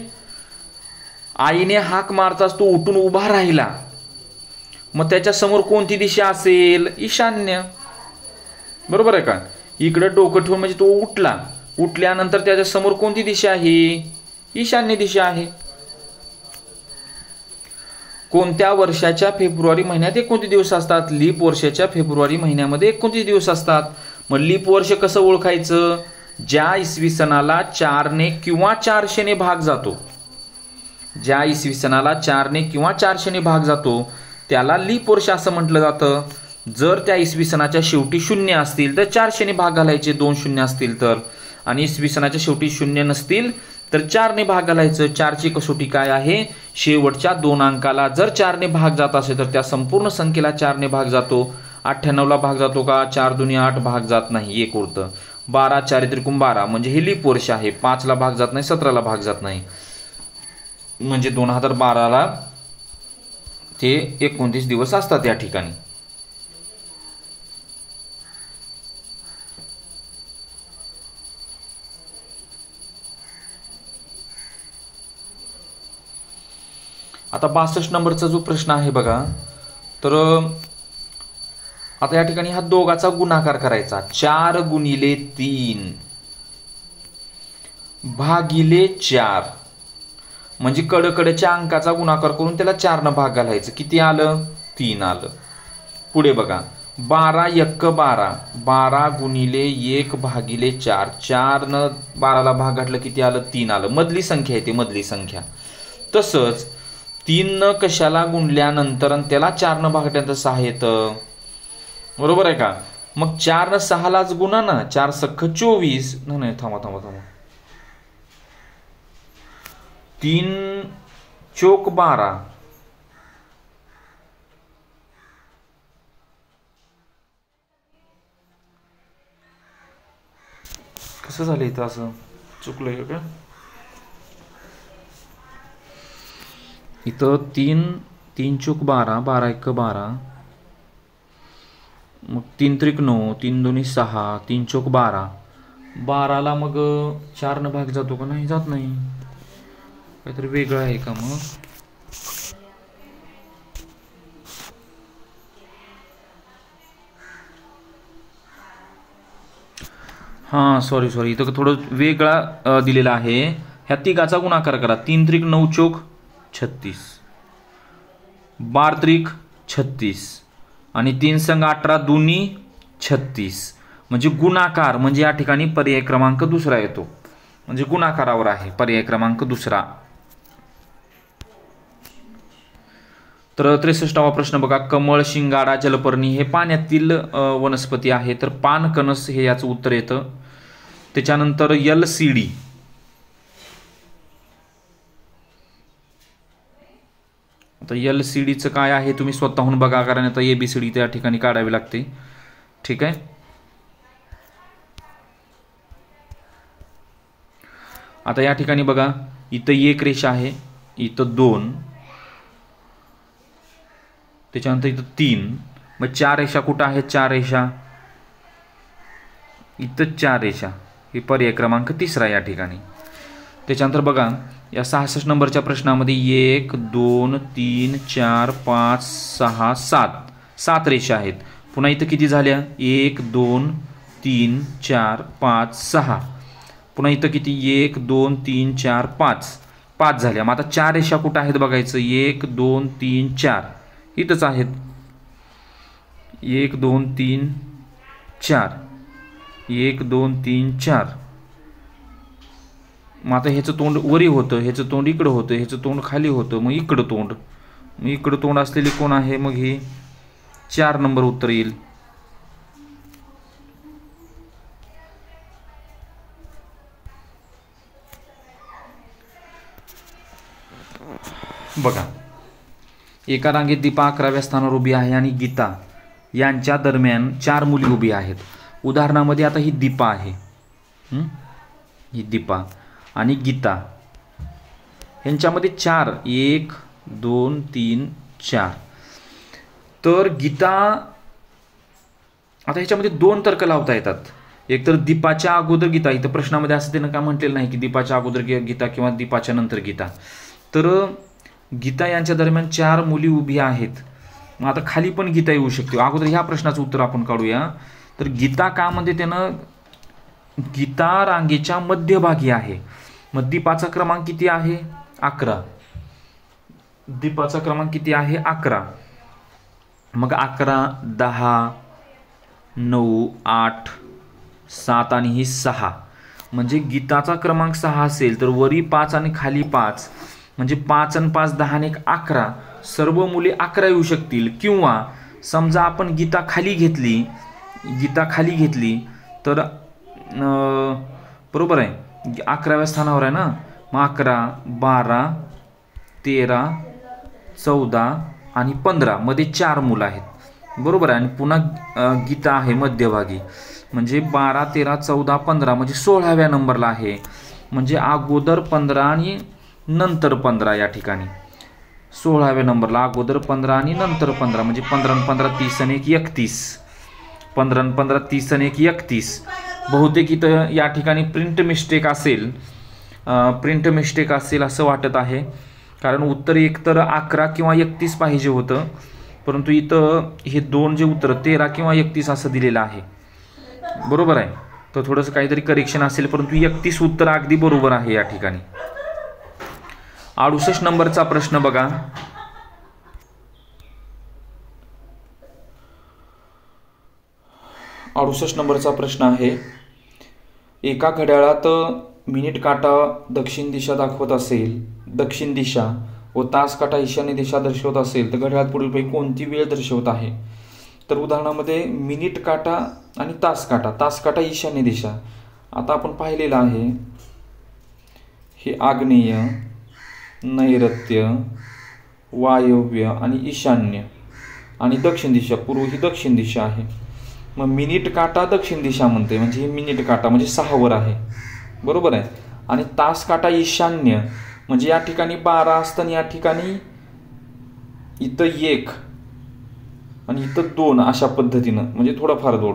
आईने हाक मारताच तो उठून उभा राहिला. मग त्याच्या समोर कोणती दिशा असेल? ईशान्य. बरोबर आहे का? इकडं डोकं ठेवून म्हणजे तो उठला. उठल्यानंतर त्याच्या समोर कोणती दिशा आहे? ईशान्य दिशा आहे. कोणत्या वर्षाच्या फेब्रुवारी महिन्यात 29 दिवस असतात? लीप वर्षाच्या फेब्रुवारी महिन्यामध्ये 29 दिवस असतात. मग लीप वर्ष कसं ओळखायचं? ज्या इसवी सणाला 4ने किंवा 400ने भाग जातो, ज्या इसवी सणाला 4ने किंवा 400ने भाग जातो त्याला लीप वर्ष असं म्हटलं जातं. जर त्या इसवी सणाच्या शेवटी 0 असतील तर 400ने भाग घालायचे, 2 शून्य असतील तर, आणि इसवी सणाच्या शेवटी 0 नसतील तर 4ने भाग घालायचं. 4ची कसोटी काय आहे? शेवटच्या 2 अंकाला जर 4ने भाग जात असेल तर त्या संपूर्ण संख्येला 4ने भाग जातो. 98ला भाग जातो का? 4 दुनी 8 भाग जात नाही, 1 उरतं. 12 4 त्रिकोण 12 म्हणजे हे लीप वर्ष आहे. 5ला भाग जात नाही, 17ला भाग जात नाही, म्हणजे 2012ला ते 29 दिवस असतात या ठिकाणी. आता 62 नंबरचा जो प्रश्न आहे बघा, तर आता या ठिकाणी हा दोघाचा गुणाकार करायचा. 4 गुणिले 3 भागिले 4 म्हणजे कडकडच्या अंकाचा गुणाकार करून त्याला 4 भाग घालायचं. किती आलं? 3 आलं. पुढे बघा, 12 1 12, 12 गुणिले 1 भागिले 4, 4 12ला भाग घातलं किती आलं? 3 आलं. मधली संख्या आहे ती, मधली संख्या. तसंच 3 कशाला गुणल्यानंतर त्याला 4 भागल्यानंतर 6 येतं, बरोबर आहे का? मग 4 6लाच गुणा ना, 4 सख्ख 24. नाही थांबा 3 चोक 12, कसं झालं इथं? असं चुकलंय का इथं? 3 चोक 12, 12 1 12, मग 3 त्रिक 9, 3 दोन्ही 6, 3 चोक 12, 12ला मग 4 भाग जातो का? नाही जात नाही. काहीतरी वेगळं आहे का मग? हां सॉरी इथं थोडं वेगळा दिलेला आहे. ह्या तिघाचा गुणाकार करा. 3 त्रिक 9 चोक 36, 12 त्रिक 36 आणि 3 संग 18 दोन्ही 36 म्हणजे गुणाकार. म्हणजे या ठिकाणी पर्याय क्रमांक दुसरा येतो, म्हणजे गुणाकारावर आहे पर्याय क्रमांक दुसरा. तर 63वा प्रश्न बघा, कमळ, शिंगाडा, जलपर्णी हे पाण्यातील वनस्पती आहे. तर पानकणस हे याचं उत्तर येतं. त्याच्यानंतर LCD, आता LCDचं काय आहे तुम्ही स्वतःहून बघा, कारण आता ABCD त्या ठिकाणी काढावी लागते. ठीक आहे. आता या ठिकाणी बघा, इथं 1 रेषा आहे, इथं 2, त्याच्यानंतर इथं 3, मग 4 रेषा कुठं आहेत? 4 रेषा इथं, 4 रेषा. हे पर्याय क्रमांक तिसरा या ठिकाणी. त्याच्यानंतर बघा, या 66 नंबरच्या प्रश्नामध्ये 1 2 3 4 5 6 7 रेषा आहेत. पुन्हा इथं किती झाल्या? 1 2 3 4 5 6. पुन्हा इथं किती? 1 2 3 4 5 झाल्या. मग आता 4 रेषा कुठं आहेत बघायचं. 1 2 3 4 इथंच आहेत. 1 2 3 4, 1 2 3 4. मग आता ह्याचं तोंड वरी होतं, ह्याचं तोंड इकडं होतं, ह्याचं तोंड खाली होतं, मग इकडं तोंड. मग इकडं तोंड असलेली कोण आहे? मग हे 4 नंबर उत्तर येईल. बघा, एका रांगेत दीपा 11व्या स्थानावर उभी आहे आणि गीता यांच्या दरम्यान 4 मुली उभी आहेत. उदाहरणामध्ये आता ही दीपा आहे, ही दीपा आणि गीता यांच्यामध्ये 4 1 2 3 4. तर गीता, आता ह्याच्यामध्ये 2 तर्क लावता येतात. एक तर दीपाच्या अगोदर गीता, इथं प्रश्नामध्ये असं त्यानं का म्हटलेलं नाही की दीपाच्या अगोदर गीता किंवा दीपाच्या नंतर गीता. तर गीता यांच्या दरम्यान 4 मुली उभी आहेत. मग आता खाली पण गीता येऊ शकते. अगोदर ह्या प्रश्नाचं उत्तर आपण काढूया. तर गीता का म्हणजे त्यानं गीता रांगेच्या मध्यभागी आहे. मग दीपाचा क्रमांक किती आहे? 11. दीपाचा क्रमांक किती आहे? 11. मग 11, 10, 9, 8, 7 आणि ही 6. म्हणजे गीताचा क्रमांक 6 असेल तर वरी 5 आणि खाली 5, म्हणजे 5 आणि 5 10 आणि 11. सर्व मुले 11 येऊ शकतील. किंवा समजा आपण गीता खाली घेतली तर बरोबर आहे, 11व्या स्थानावर आहे ना. मग 11, 12, 13, 14 आणि 15 मध्ये 4 मुलं आहेत. बरोबर आहे. आणि पुन्हा गीता आहे मध्यभागी, म्हणजे 12, 13, 14, 15 म्हणजे 16व्या नंबरला आहे. म्हणजे अगोदर 15 आणि नंतर 15 या ठिकाणी. 16व्या नंबरला अगोदर 15 आणि नंतर 15, म्हणजे 15 आणि 15 30 आणि 1 31. 15 आणि 15 30 आणि 1 31. बहुतेक इथं या ठिकाणी प्रिंट मिस्टेक असेल असं वाटत आहे. कारण उत्तर एकतर 11 किंवा 31 पाहिजे होतं, परंतु इथं हे दोन जे उत्तर 13 किंवा 31 असं दिलेलं आहे. बरोबर आहे. तर थोडंसं काहीतरी करेक्शन असेल, परंतु 31 उत्तर अगदी बरोबर आहे या ठिकाणी. 68 नंबरचा प्रश्न बघा. 68 नंबरचा प्रश्न आहे. एका घड्याळात मिनिट काटा दक्षिण दिशा दाखवत असेल, दक्षिण दिशा, व तास काटा ईशान्य दिशा दर्शवत असेल, तर घड्याळात पुढीलपैकी कोणती वेळ दर्शवत आहे? तर उदाहरणामध्ये मिनिट काटा आणि तास काटा ईशान्य दिशा. आता आपण पाहिलेलं आहे, हे आग्नेय, नैऋत्य, वायव्य आणि ईशान्य, आणि दक्षिण दिशा, पूर्व ही दक्षिण दिशा आहे. मग मिनिट काटा दक्षिण दिशा म्हणते, म्हणजे ही मिनिट काटा म्हणजे 6 वर आहे. बरोबर आहे. आणि तास काटा ईशान्य, म्हणजे या ठिकाणी 12 असताना या ठिकाणी इथं 1 आणि इथं 2 अशा पद्धतीनं, म्हणजे थोडंफार जोड.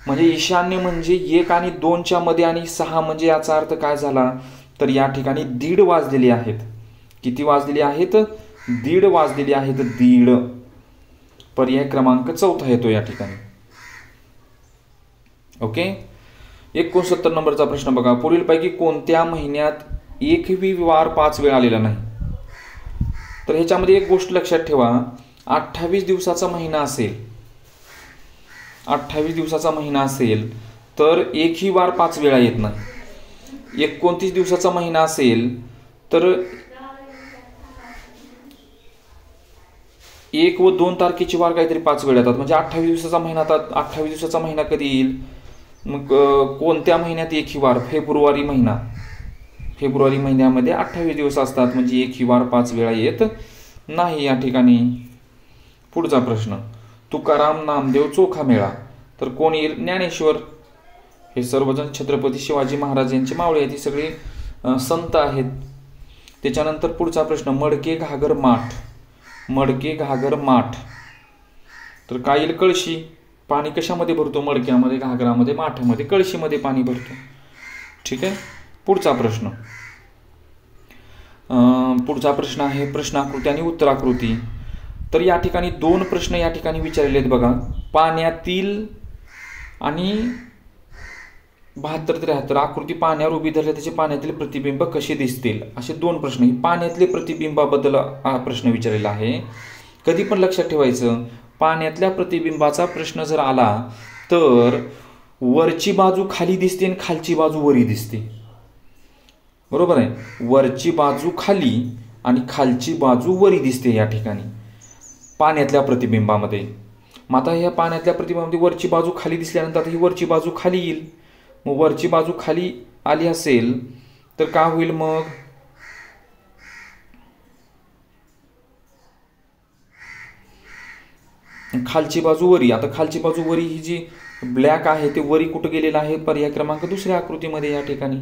म्हणजे ईशान्य म्हणजे 1 आणि 2च्या मध्ये, आणि 6 म्हणजे याचा अर्थ काय झाला, तर या ठिकाणी 1:30 वाजलेले आहेत. किती वाजलेले आहेत? 1:30 वाजलेले आहेत. 1:30. पर्याय क्रमांक 4 येतो या ठिकाणी. ओके. 69 नंबरचा प्रश्न बघा. पुढीलपैकी कोणत्या महिन्यात एकही वार 5 वेळा आलेला नाही? तर ह्याच्यामध्ये एक गोष्ट लक्षात ठेवा, 28 दिवसाचा महिना असेल, 28 दिवसाचा महिना असेल तर एकही वार 5 वेळा येत नाही. 29 दिवसाचा महिना असेल तर 1 व 2 तारखेचे वार काहीतरी 5 वेळा येतात. म्हणजे 28 दिवसाचा महिना. 28 दिवसाचा महिना कधी येईल? मग कोणत्या महिन्यात एकही वार? फेब्रुवारी महिना. फेब्रुवारी महिन्यामध्ये 28 दिवस असतात, म्हणजे एकही वार 5 वेळा येत नाही या ठिकाणी. पुढचा प्रश्न. तुकाराम, नामदेव, चोखा मेळा, तर कोण येईल? ज्ञानेश्वर. हे सर्वजण छत्रपती शिवाजी महाराज यांचे मावळे आहेत, ही सगळी संत आहेत. त्याच्यानंतर पुढचा प्रश्न. मडके, घागर, माठ. मडके, घागर, माठ, तर काय येईल? कळशी. पाणी कशामध्ये भरतो? मडक्यामध्ये, घागरामध्ये, माठामध्ये, कळशीमध्ये पाणी भरतो. ठीक आहे. पुढचा प्रश्न. पुढचा प्रश्न आहे प्रश्नाकृती आणि उत्तराकृती. तर या ठिकाणी 2 प्रश्न या ठिकाणी विचारले आहेत बघा. पाण्यातील आणि 72-73 आकृती पाण्यावर उभी धरल्या त्याचे पाण्यातील प्रतिबिंब कसे दिसतील, असे 2 प्रश्न. ही पाण्यातले प्रतिबिंबाबद्दल प्रश्न विचारलेला आहे. कधी पण लक्षात ठेवायचं, पाण्यातल्या प्रतिबिंबाचा प्रश्न जर आला तर वरची बाजू खाली दिसते आणि खालची बाजू वरी दिसते. बरोबर आहे. वरची बाजू खाली आणि खालची बाजू वरी दिसते या ठिकाणी पाण्यातल्या प्रतिबिंबामध्ये. मग आता ह्या पाण्यातल्या प्रतिबिंबामध्ये वरची बाजू खाली दिसल्यानंतर आता ही वरची बाजू खाली येईल. मग वरची बाजू खाली आली असेल तर काय होईल? मग खालची बाजू वरी. आता खालची बाजू वरी ही जी ब्लॅक आहे ते वरी कुठं गेलेलं आहे? पर्याय क्रमांक 2 आकृतीमध्ये या ठिकाणी.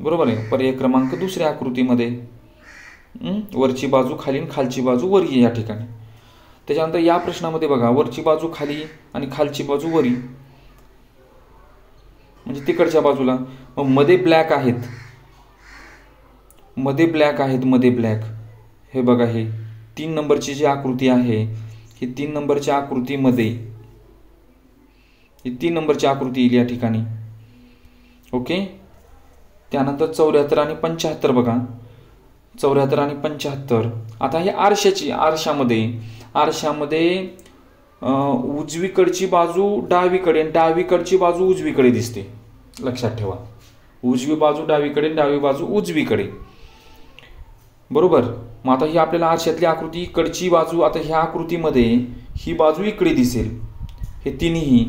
बरोबर आहे. पर्याय क्रमांक 2 आकृतीमध्ये वरची बाजू खाली आणि खालची बाजू वरी या ठिकाणी. त्याच्यानंतर या प्रश्नामध्ये बघा, वरची बाजू खाली आणि खालची बाजू वरी, म्हणजे तिकडच्या बाजूला. मग मध्ये ब्लॅक आहेत, मध्ये ब्लॅक आहेत, मध्ये ब्लॅक. हे बघा, हे 3 नंबरची जी आकृती आहे, ही 3 नंबरच्या आकृतीमध्ये, ही 3 नंबरची आकृती येईल या ठिकाणी. ओके. त्यानंतर 74 आणि 75 बघा, 74 आणि 75. आता हे आरशामध्ये उजवीकडची बाजू डावीकडे आणि डावीकडची बाजू उजवीकडे दिसते, लक्षात ठेवा. उजवी बाजू डावीकडे, डावी बाजू उजवीकडे, बरोबर. मग आता ही आपल्याला आरशातली आकृती, इकडची बाजू, आता ह्या आकृतीमध्ये ही बाजू इकडे दिसेल, हे तिन्ही.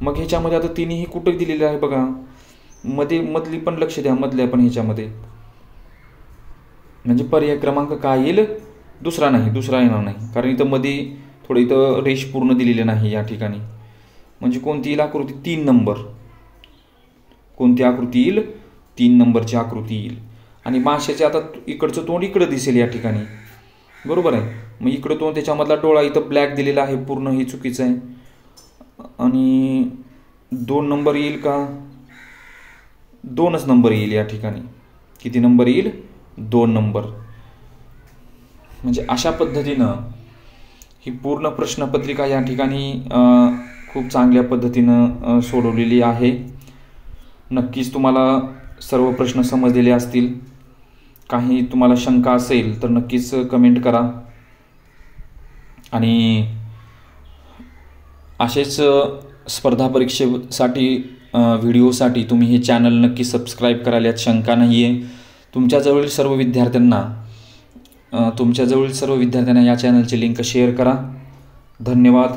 मग ह्याच्यामध्ये आता तिन्ही कुठे दिलेले आहे बघा, मधली पण लक्ष द्या, मधल्या पण ह्याच्यामध्ये, म्हणजे पर्याय क्रमांक काय येईल, दुसरा येणार नाही, कारण इथं मध्ये थोडं इथं रेष पूर्ण दिलेली नाही या ठिकाणी. म्हणजे कोणती येईल आकृती, 3 नंबर. कोणती आकृती येईल, 3 नंबरची आकृती येईल. आणि माशाचे आता इकडचं तोंड इकडं दिसेल या ठिकाणी, बरोबर आहे. मग इकडं तोंड, त्याच्यामधला डोळा इथं ब्लॅक दिलेला आहे पूर्ण, हे चुकीचं आहे. आणि 2 नंबर येईल का, 2च नंबर येईल या ठिकाणी. किती नंबर येईल, 2 नंबर. म्हणजे अशा पद्धतीनं ही पूर्ण प्रश्नपत्रिका या ठिकाणी खूप चांगल्या पद्धतीनं सोडवलेली आहे. नक्कीच तुम्हाला सर्व प्रश्न समजलेले असतील. काही तुम्हाला शंका असेल तर नक्कीच कमेंट करा. आणि असेच स्पर्धा परीक्षेसाठी व्हिडिओसाठी तुम्ही हे चॅनल नक्की सबस्क्राईब कराल, यात शंका नाही आहे. तुमच्याजवळील सर्व विद्यार्थ्यांना या चॅनलची लिंक शेअर करा. धन्यवाद.